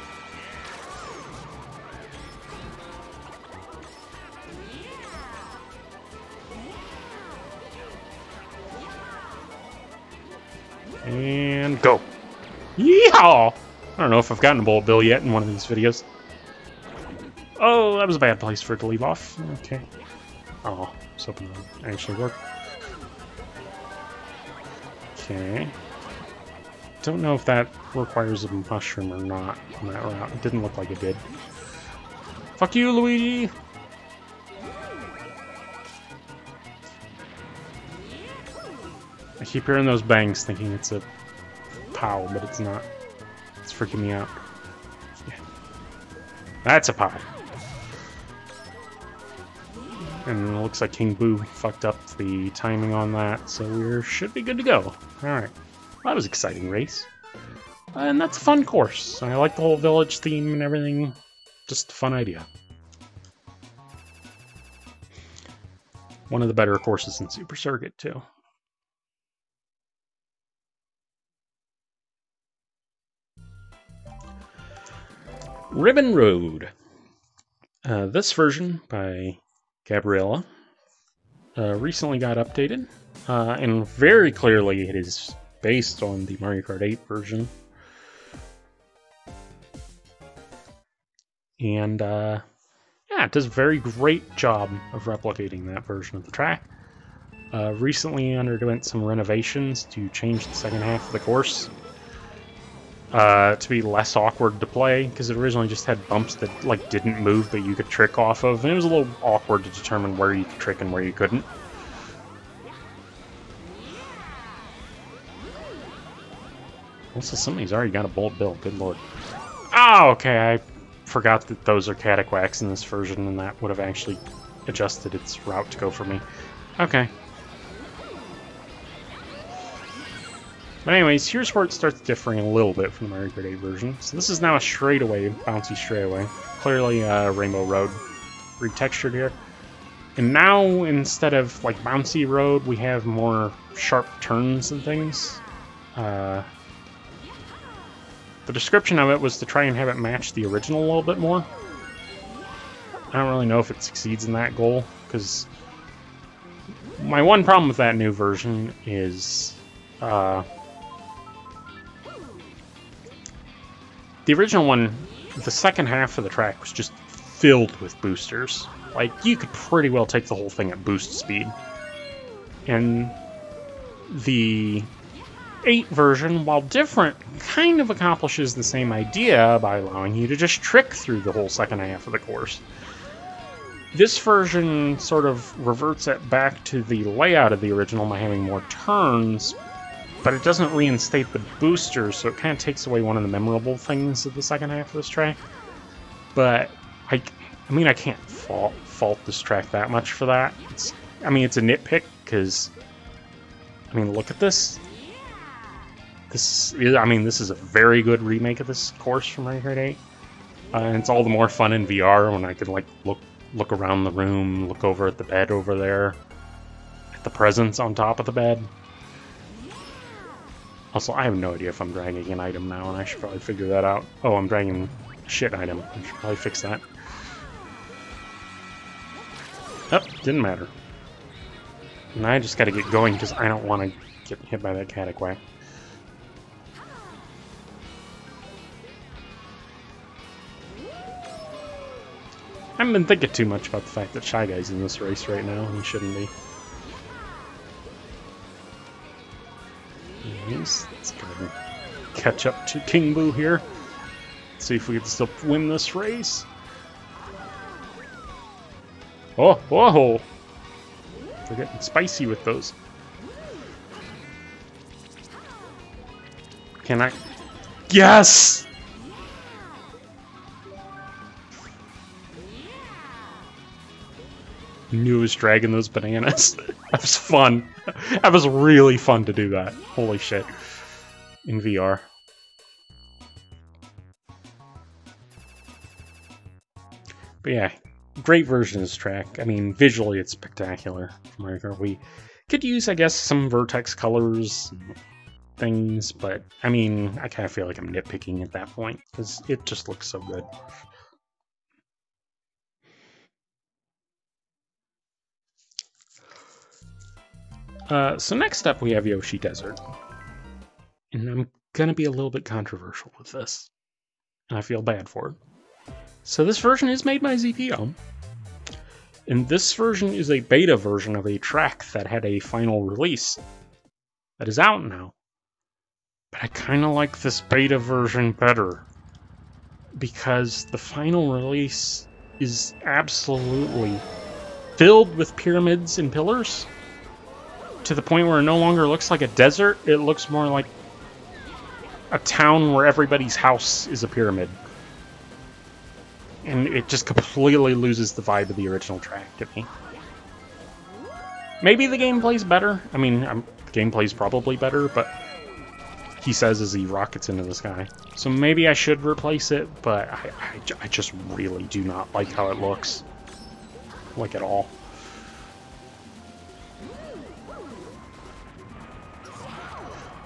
And go. Yeehaw! I don't know if I've gotten a bullet bill yet in one of these videos. Oh, that was a bad place for it to leave off. Okay. Oh, I was hoping that would actually work. Okay. Don't know if that requires a mushroom or not on that route. It didn't look like it did. Fuck you, Luigi! I keep hearing those bangs thinking it's a POW, but it's not. It's freaking me out. Yeah. That's a POW. And it looks like King Boo fucked up the timing on that, so we should be good to go. Alright. Well, that was an exciting race. And that's a fun course. I like the whole village theme and everything. Just a fun idea. One of the better courses in Super Circuit, too. Ribbon Road. This version by Gabriella recently got updated, and very clearly it is based on the Mario Kart 8 version. And yeah, it does a very great job of replicating that version of the track. Recently underwent some renovations to change the second half of the course to be less awkward to play, because it originally just had bumps that like didn't move but you could trick off of, and it was a little awkward to determine where you could trick and where you couldn't. Also, somebody's already got a bullet bill, good lord. Oh, okay, I forgot that those are cataquacks in this version, and that would have actually adjusted its route to go for me. Okay. But anyways, here's where it starts differing a little bit from the Mario Kart 8 version. So this is now a straightaway, bouncy straightaway. Clearly Rainbow Road retextured here. And now, instead of like bouncy road, we have more sharp turns and things. The description of it was to try and have it match the original a little bit more. I don't really know if it succeeds in that goal, because my one problem with that new version is the original one, the second half of the track was just filled with boosters. Like, you could pretty well take the whole thing at boost speed. And the 8 version, while different, kind of accomplishes the same idea by allowing you to just trick through the whole second half of the course. This version sort of reverts it back to the layout of the original by having more turns, but it doesn't reinstate the boosters, so it kind of takes away one of the memorable things of the second half of this track. But I mean, I can't fault this track that much for that. It's a nitpick because, I mean, look at this. This is a very good remake of this course from Mario Kart 8. And it's all the more fun in VR when I can like look around the room, look over at the bed over there, at the presents on top of the bed. Also, I have no idea if I'm dragging an item now, and I should probably figure that out. Oh, I'm dragging a shit item. I should probably fix that. Oh, didn't matter. And I just gotta get going because I don't want to get hit by that catacquack. I haven't been thinking too much about the fact that Shy Guy's in this race right now, and he shouldn't be. Anyways, let's go ahead and catch up to King Boo here. Let's see if we can still win this race. Oh, whoa! We're getting spicy with those. Can I? Yes! Knew I was dragging those bananas. That was fun. That was really fun to do that. Holy shit. In VR. But yeah, great version of this track. I mean, visually it's spectacular from Mario Kart Wii. Could use, I guess, some vertex colors and things, but I mean, I kind of feel like I'm nitpicking at that point because it just looks so good. So next up we have Yoshi Desert. And I'm gonna be a little bit controversial with this. And I feel bad for it. So this version is made by ZPO. And this version is a beta version of a track that had a final release that is out now. But I kinda like this beta version better. Because the final release is absolutely filled with pyramids and pillars. To the point where it no longer looks like a desert, it looks more like a town where everybody's house is a pyramid. And it just completely loses the vibe of the original track to me. Maybe the gameplay's better. I mean, the gameplay's probably better, but he says as he rockets into the sky. So maybe I should replace it, but I just really do not like how it looks. Like, at all.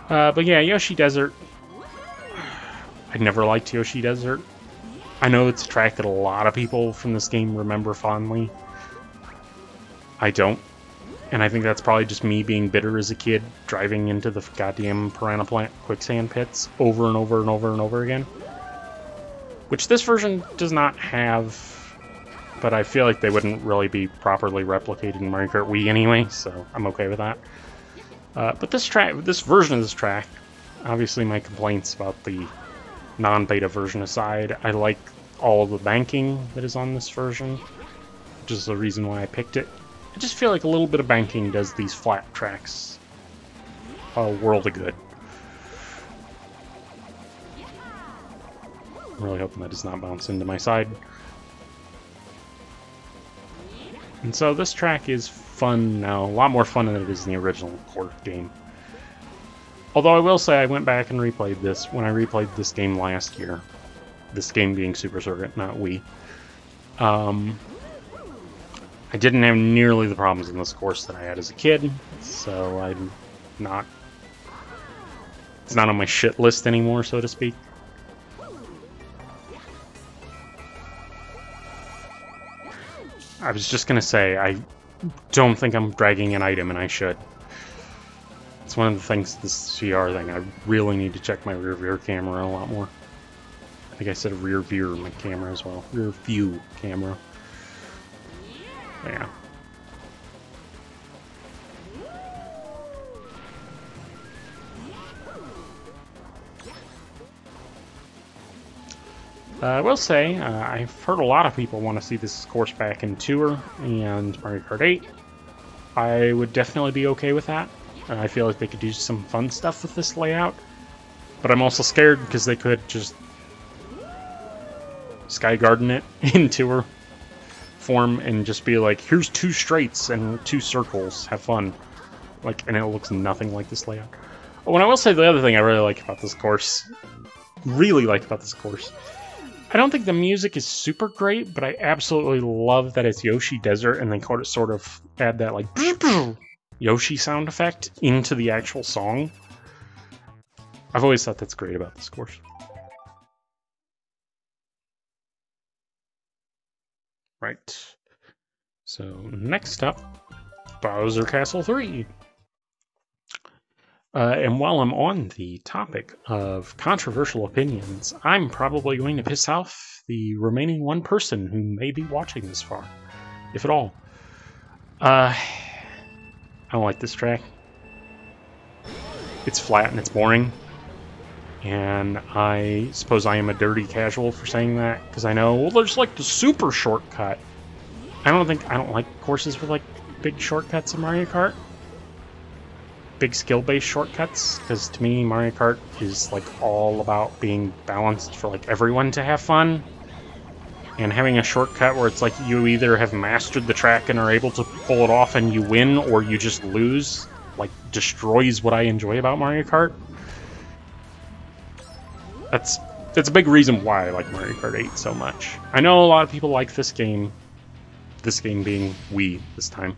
But yeah, Yoshi Desert. I never liked Yoshi Desert. I know it's a track that a lot of people from this game remember fondly. I don't. And I think that's probably just me being bitter as a kid, driving into the goddamn Piranha Plant quicksand pits over and over and over and over again. Which this version does not have, but I feel like they wouldn't really be properly replicated in Mario Kart Wii anyway, so I'm okay with that. But this version of this track, obviously my complaints about the non-beta version aside, I like all of the banking that is on this version, which is the reason why I picked it. I just feel like a little bit of banking does these flat tracks a world of good. I'm really hoping that does not bounce into my side. And so this track is fun now, a lot more fun than it is in the original core game. Although I will say I went back and replayed this when I replayed this game last year. This game being Super Circuit, not Wii. I didn't have nearly the problems in this course that I had as a kid, so I'm not... It's not on my shit list anymore, so to speak. I was just gonna say, I don't think I'm dragging an item, and I should. It's one of the things, this VR thing, I really need to check my rear view camera a lot more. I think I said rear view my camera as well. Rear view camera. Yeah. I will say, I've heard a lot of people want to see this course back in Tour and Mario Kart 8. I would definitely be okay with that. I feel like they could do some fun stuff with this layout. But I'm also scared because they could just Sky Garden it in tour form and just be like, here's 2 straights and 2 circles, have fun. Like, and it looks nothing like this layout. Oh, and I will say the other thing I really like about this course, I don't think the music is super great, but I absolutely love that it's Yoshi Desert and they sort of add that like Yoshi sound effect into the actual song. I've always thought that's great about this course. Right. So next up, Bowser Castle 3. And while I'm on the topic of controversial opinions, I'm probably going to piss off the remaining one person who may be watching this far, if at all. I don't like this track. It's flat and it's boring. And I suppose I am a dirty casual for saying that, because I know, well, there's like the super shortcut. I don't like courses with like big shortcuts in Mario Kart. Big skill-based shortcuts, because to me Mario Kart is like all about being balanced for like everyone to have fun, and having a shortcut where it's like you either have mastered the track and are able to pull it off and you win, or you just lose, like destroys what I enjoy about Mario Kart. That's a big reason why I like Mario Kart 8 so much. I know a lot of people like this game being Wii this time.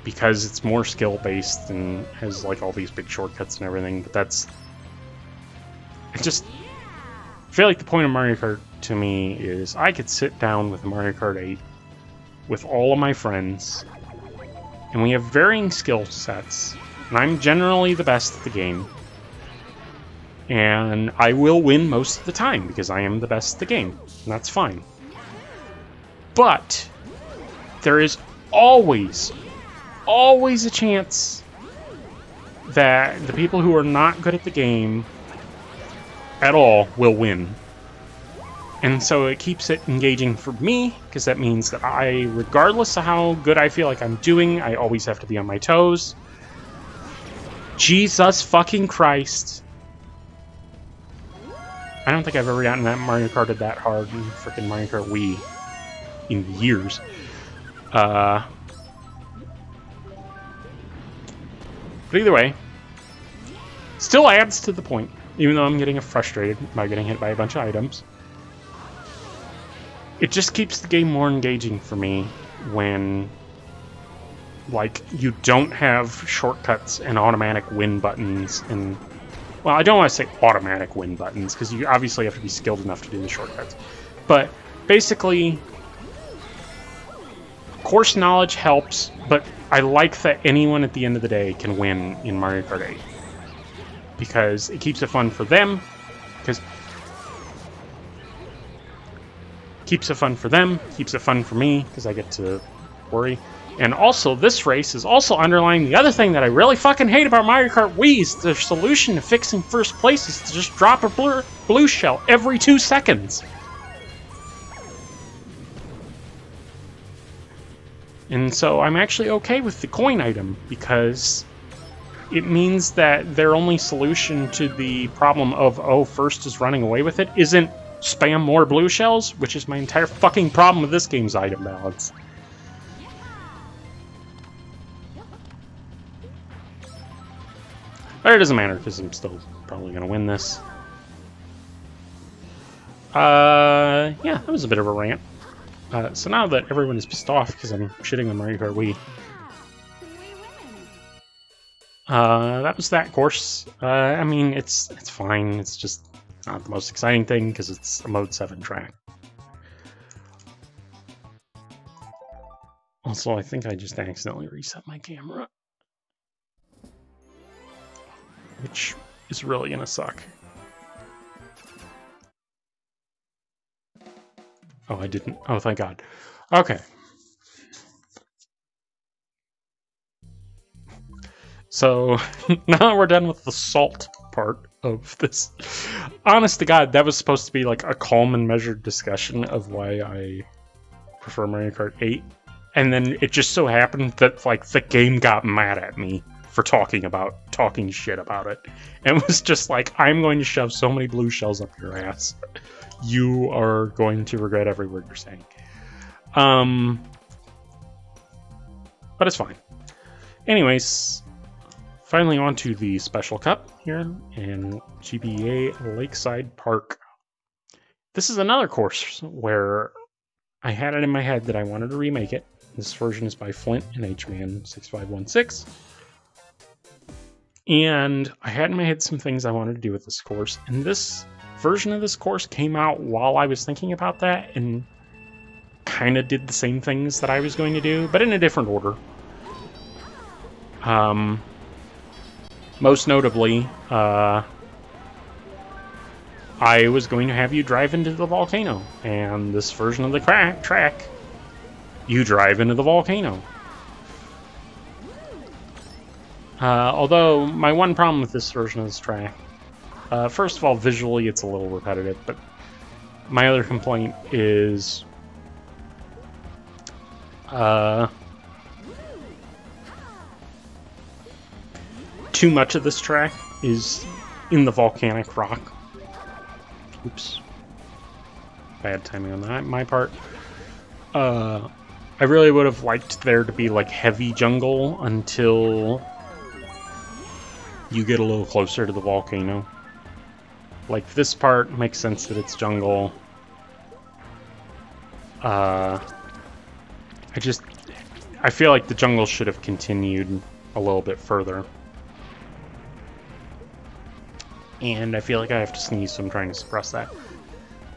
Because it's more skill-based and has like all these big shortcuts and everything, but I feel like the point of Mario Kart to me is I could sit down with Mario Kart 8 with all of my friends, and we have varying skill sets, and I'm generally the best at the game, and I will win most of the time because I am the best at the game, and that's fine. But there is always a chance that the people who are not good at the game at all will win. And so it keeps it engaging for me, because that means that regardless of how good I feel like I'm doing, I always have to be on my toes. Jesus fucking Christ. I don't think I've ever gotten that Mario Karted that hard in freaking Mario Kart Wii in years. But either way, still adds to the point, even though I'm getting frustrated by getting hit by a bunch of items. It just keeps the game more engaging for me when, like, you don't have shortcuts and automatic win buttons and... Well, I don't want to say automatic win buttons, because you obviously have to be skilled enough to do the shortcuts. But basically, course knowledge helps, but I like that anyone at the end of the day can win in Mario Kart 8. Because it keeps it fun for them, keeps it fun for me, because I get to worry. And also, this race is also underlying the other thing that I really fucking hate about Mario Kart Wii is the solution to fixing first place is to just drop a blue shell every 2 seconds. And so I'm actually okay with the coin item, because it means that their only solution to the problem of, oh, first is running away with it, isn't spam more blue shells, which is my entire fucking problem with this game's item balance. But it doesn't matter, because I'm still probably going to win this. Yeah, that was a bit of a rant. So now that everyone is pissed off because I'm shitting on Mario Kart Wii, that was that course. I mean, it's fine. It's just not the most exciting thing because it's a Mode 7 track. Also, I think I just accidentally reset my camera, which is really gonna suck. Oh, I didn't. Oh, thank God. Okay. So, now that we're done with the salt part of this, honest to God, that was supposed to be like a calm and measured discussion of why I prefer Mario Kart 8. And then it just so happened that, like, the game got mad at me for talking shit about it, and was just like, I'm going to shove so many blue shells up your ass. You are going to regret every word you're saying. But it's fine. Anyways, finally on to the Special Cup here in GBA Lakeside Park. This is another course where I had it in my head that I wanted to remake it. This version is by Flint and HMan6516. And I had in my head some things I wanted to do with this course, and this version of this course came out while I was thinking about that, and kind of did the same things that I was going to do, but in a different order. Most notably, I was going to have you drive into the volcano, and this version of the track, you drive into the volcano. Although, my one problem with this version of this track, first of all, visually it's a little repetitive, but my other complaint is too much of this track is in the volcanic rock. Oops. Bad timing on that, my part. I really would have liked there to be like heavy jungle until you get a little closer to the volcano. Like, this part makes sense that it's jungle. I feel like the jungle should have continued a little bit further. And I feel like I have to sneeze, so I'm trying to suppress that.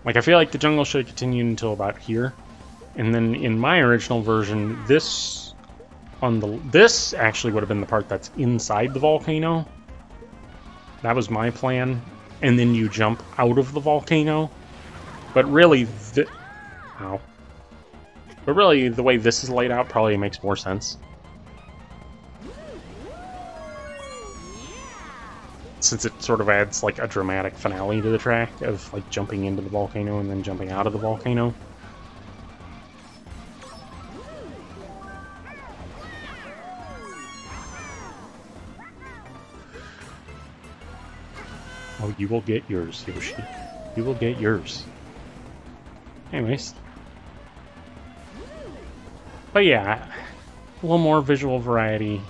Like, I feel like the jungle should have continued until about here. And then in my original version, this actually would have been the part that's inside the volcano. That was my plan. And then you jump out of the volcano. But really, the way this is laid out probably makes more sense. Since it sort of adds like a dramatic finale to the track of like jumping into the volcano and then jumping out of the volcano. Oh, you will get yours, Yoshi. You will get yours. Anyways. But yeah, a little more visual variety.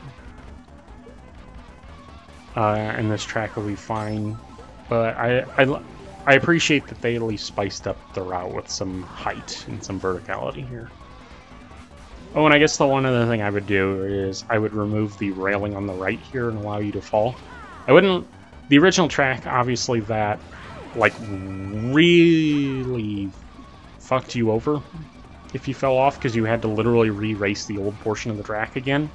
And this track will be fine. But I appreciate that they at least spiced up the route with some height and some verticality here. Oh, and I guess the one other thing I would do is I would remove the railing on the right here and allow you to fall. I wouldn't... The original track, obviously, that, like, really fucked you over if you fell off, because you had to literally re-race the old portion of the track again,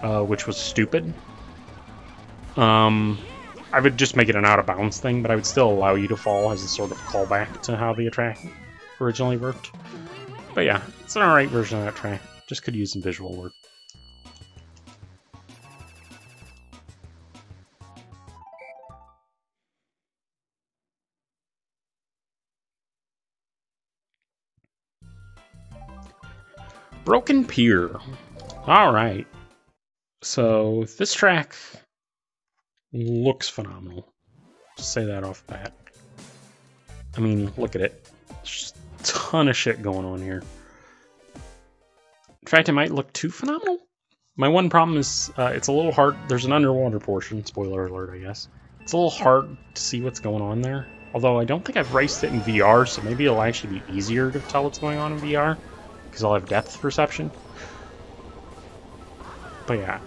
which was stupid. I would just make it an out-of-bounds thing, but I would still allow you to fall as a sort of callback to how the track originally worked. But yeah, it's an alright version of that track. Just could use some visual work. Broken Pier. Alright. So, this track looks phenomenal. Just say that off the bat. I mean, look at it. There's just a ton of shit going on here. In fact, it might look too phenomenal. My one problem is it's a little hard. There's an underwater portion. Spoiler alert, I guess. It's a little hard to see what's going on there. Although I don't think I've raced it in VR, so maybe it'll actually be easier to tell what's going on in VR. Because I'll have depth perception. But yeah.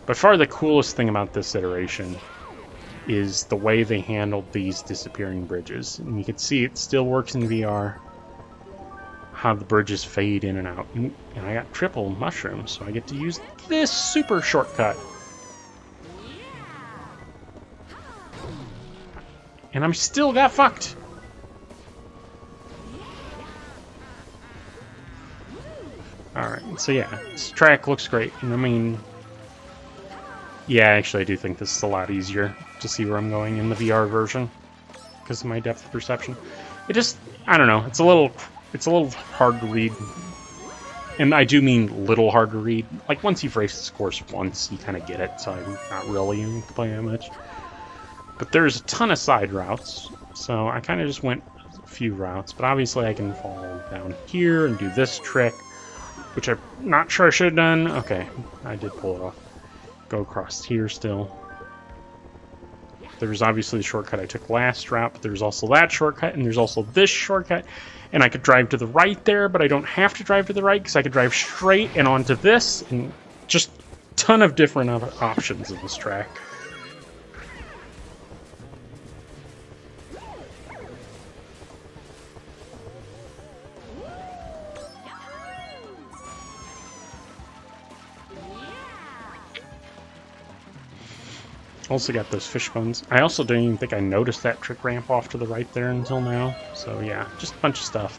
By far the coolest thing about this iteration is the way they handled these disappearing bridges. And you can see it still works in VR. How the bridges fade in and out. And I got triple mushrooms, so I get to use this super shortcut. And I'm still got fucked. Alright, so yeah, this track looks great. And I mean, yeah, actually I do think this is a lot easier to see where I'm going in the VR version because of my depth of perception. It just, I don't know, it's a little hard to read And I do mean little hard to read. Like, once you've raced this course once, you kind of get it, so I'm not really complaining that much. But there's a ton of side routes, so I kind of just went a few routes. But obviously I can fall down here and do this trick, which I'm not sure I should have done. Okay, I did pull it off. Go across here still. There's obviously the shortcut I took last route, but there's also that shortcut, and there's also this shortcut. And I could drive to the right there, but I don't have to drive to the right, because I could drive straight and onto this, and just a ton of different options in this track. Also got those fish bones. I also didn't even think I noticed that trick ramp off to the right there until now. So yeah, just a bunch of stuff.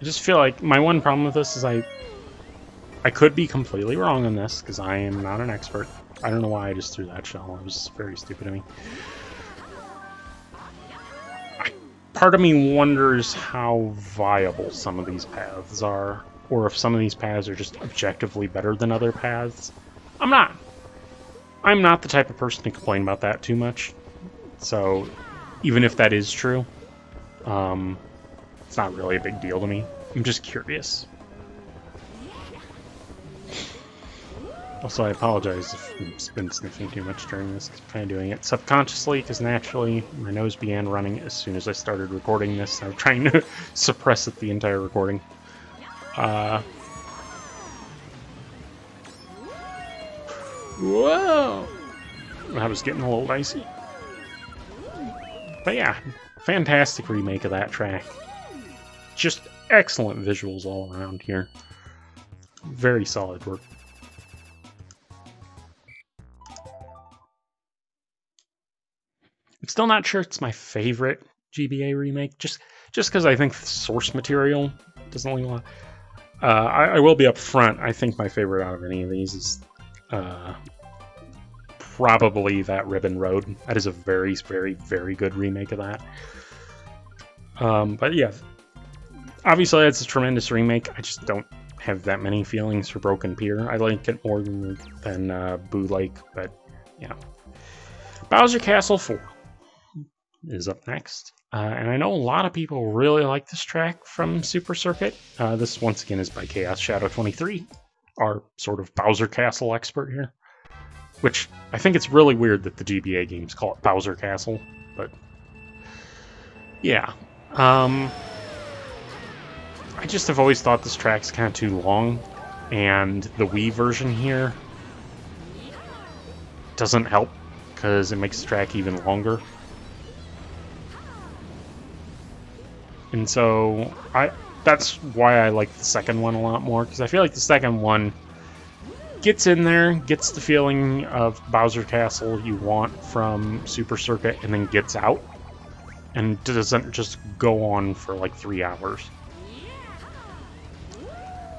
I just feel like my one problem with this is I could be completely wrong on this, because I am not an expert. I don't know why I just threw that shell. It was very stupid of me. Part of me wonders how viable some of these paths are, or if some of these paths are just objectively better than other paths. I'm not the type of person to complain about that too much. So, even if that is true, it's not really a big deal to me. I'm just curious. Also, I apologize if I've been sniffing too much during this. I'm kind of doing it subconsciously, because naturally my nose began running as soon as I started recording this. I'm trying to suppress it the entire recording. Whoa! That was getting a little dicey. But yeah, fantastic remake of that track. Just excellent visuals all around here. Very solid work. I'm still not sure it's my favorite GBA remake, just because I think the source material doesn't leave a lot. I will be up front. I think my favorite out of any of these is probably that Ribbon Road. That is a very, very, very good remake of that. But yeah, obviously it's a tremendous remake. I just don't have that many feelings for Broken Pier. I like it more than Boo Lake, but yeah. Bowser Castle 4 is up next. And I know a lot of people really like this track from Super Circuit. This, once again, is by Chaos Shadow 23, our sort of Bowser Castle expert here. Which, I think it's really weird that the GBA games call it Bowser Castle, but yeah. I just have always thought this track's kind of too long, and the Wii version here doesn't help, because it makes the track even longer. And so, that's why I like the second one a lot more, because I feel like the second one gets in there, gets the feeling of Bowser Castle you want from Super Circuit, and then gets out, and doesn't just go on for like 3 hours.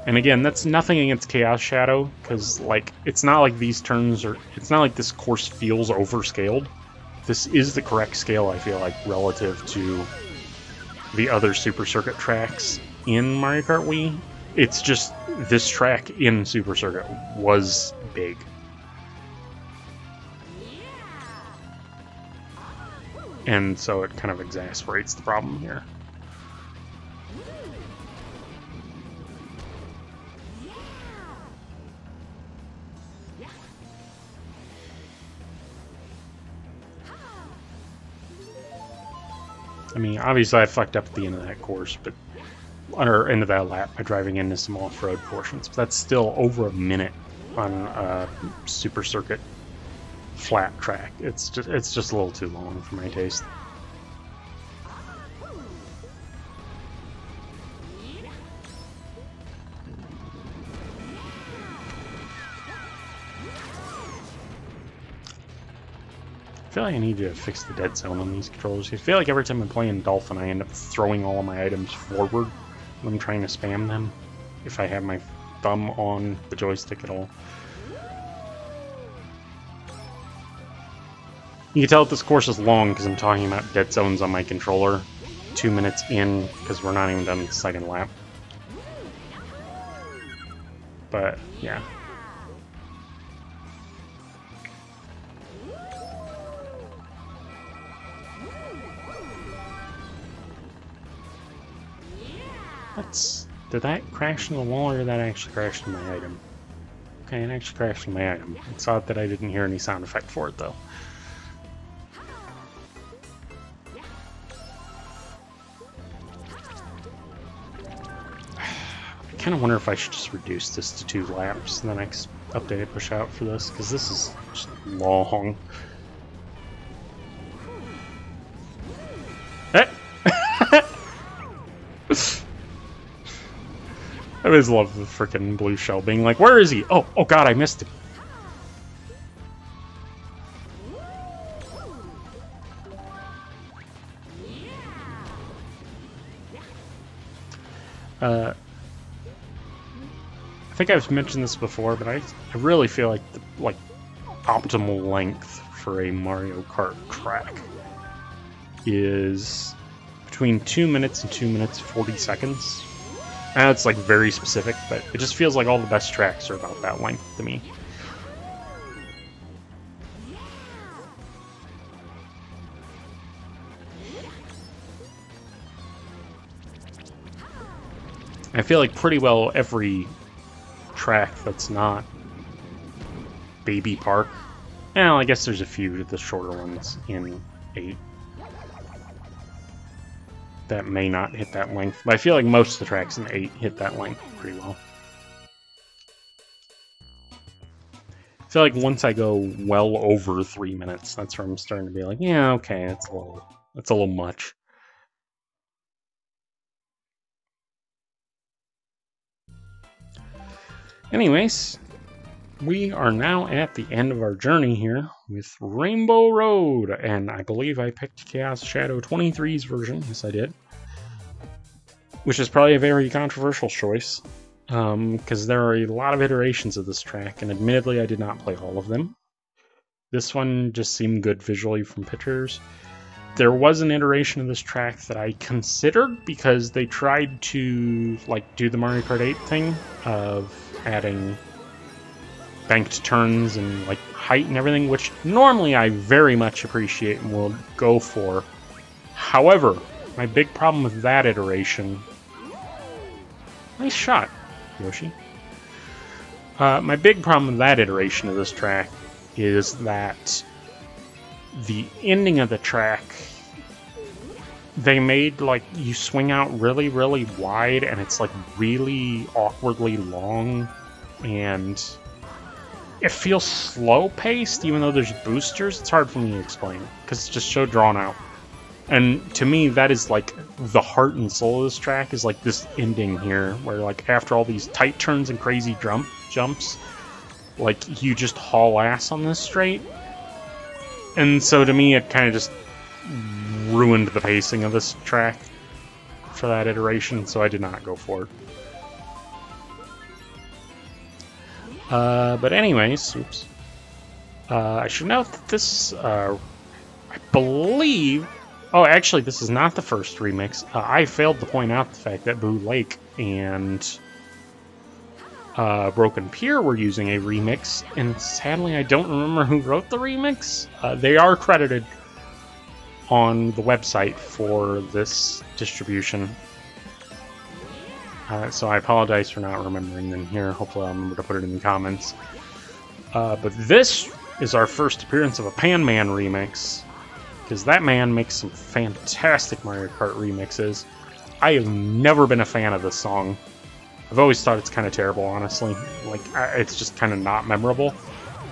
And again, that's nothing against Chaos Shadow, because like it's not like these turns are, it's not like this course feels overscaled. This is the correct scale, I feel like, relative to the other Super Circuit tracks in Mario Kart Wii. It's just this track in Super Circuit was big. And so it kind of exasperates the problem here. I mean, obviously I fucked up at the end of that course, but or end of that lap by driving into some off-road portions. But that's still over a minute on a Super Circuit flat track. It's just a little too long for my taste. I feel like I need to fix the dead zone on these controllers. I feel like every time I'm playing Dolphin, I end up throwing all of my items forward when I'm trying to spam them, if I have my thumb on the joystick at all. You can tell that this course is long because I'm talking about dead zones on my controller. 2 minutes in because we're not even done the second lap. But yeah. Did that crash in the wall, or did that actually crash in my item? Okay, it actually crashed in my item. It's odd that I didn't hear any sound effect for it, though. I kind of wonder if I should just reduce this to 2 laps in the next update I push out for this, because this is just long. Eh! I always love the freaking blue shell being like, where is he? Oh god, I missed him. I think I've mentioned this before, but I really feel like the optimal length for a Mario Kart track is between 2 minutes and 2 minutes 40 seconds. And it's like very specific, but it just feels like all the best tracks are about that length to me. I feel like pretty well every track that's not Baby Park. Well, I guess there's a few of the shorter ones in 8 that may not hit that length, but I feel like most of the tracks in 8 hit that length pretty well. I feel like once I go well over 3 minutes, that's where I'm starting to be like, yeah, okay, that's a little much. Anyways, we are now at the end of our journey here with Rainbow Road, and I believe I picked Chaos Shadow 23's version. Yes, I did. Which is probably a very controversial choice, because there are a lot of iterations of this track, and admittedly I did not play all of them. This one just seemed good visually from pictures. There was an iteration of this track that I considered because they tried to do the Mario Kart 8 thing of adding banked turns and height and everything, which normally I very much appreciate and will go for. However, my big problem with that iteration... Nice shot, Yoshi. My big problem with that iteration of this track is that the ending of the track, they made you swing out really, really wide, and it's really awkwardly long, and it feels slow-paced, even though there's boosters. It's hard for me to explain, because it's just so drawn out. And to me, that is the heart and soul of this track, is this ending here, where after all these tight turns and crazy jumps, you just haul ass on this straight. And so to me, it kind of just ruined the pacing of this track for that iteration, so I did not go for it. But anyways, oops. I should note that this, I believe... Oh, actually, this is not the first remix. I failed to point out the fact that Boo Lake and Broken Pier were using a remix, and sadly I don't remember who wrote the remix. They are credited on the website for this distribution. So I apologize for not remembering them here. Hopefully I'll remember to put it in the comments. But this is our first appearance of a Pan Man remix, because that man makes some fantastic Mario Kart remixes. I have never been a fan of this song. I've always thought it's kind of terrible, honestly. It's just kind of not memorable.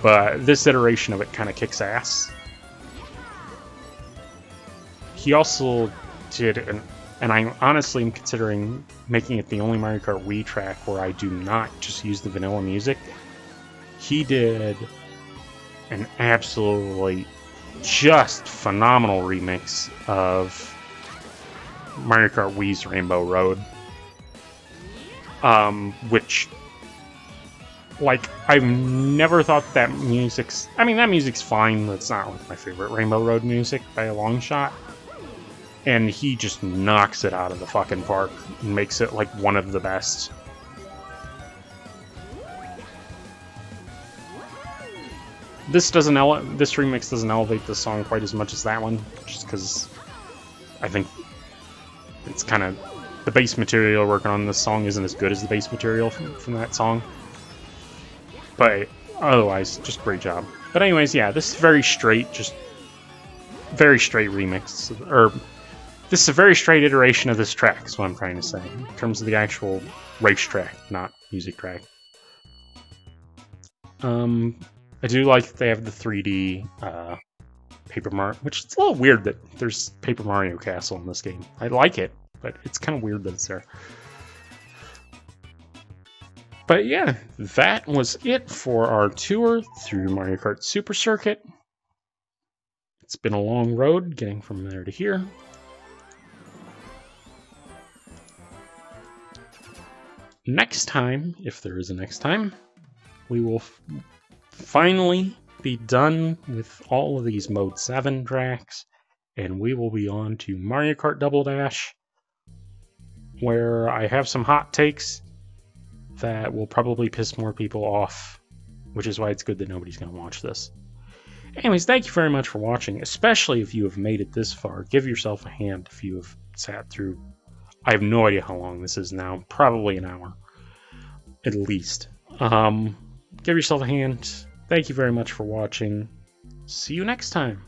But this iteration of it kind of kicks ass. He also did, and I honestly am considering making it the only Mario Kart Wii track where I do not just use the vanilla music. He did an absolutely just phenomenal remix of Mario Kart Wii's Rainbow Road. Which, I've never thought that music's... I mean, that music's fine, but it's not my favorite Rainbow Road music by a long shot. and he just knocks it out of the fucking park and makes it like one of the best. This remix doesn't elevate the song quite as much as that one, just because I think it's kind of the base material working on this song isn't as good as the base material from that song. But otherwise, just great job. But anyways, yeah, this is very straight, just very straight remix, or this is a very straight iteration of this track, is what I'm trying to say, in terms of the actual race track, not music track. I do like that they have the 3D Paper Mario, which is a little weird that there's Paper Mario Castle in this game. I like it, but it's kind of weird that it's there. But yeah, that was it for our tour through Mario Kart Super Circuit. It's been a long road getting from there to here. Next time, if there is a next time, we will finally be done with all of these Mode 7 tracks, and we will be on to Mario Kart Double Dash, where I have some hot takes that will probably piss more people off, which is why it's good that nobody's going to watch this. Anyways, thank you very much for watching, especially if you have made it this far. Give yourself a hand if you have sat through. I have no idea how long this is now, probably an hour, at least. Give yourself a hand. Thank you very much for watching. See you next time.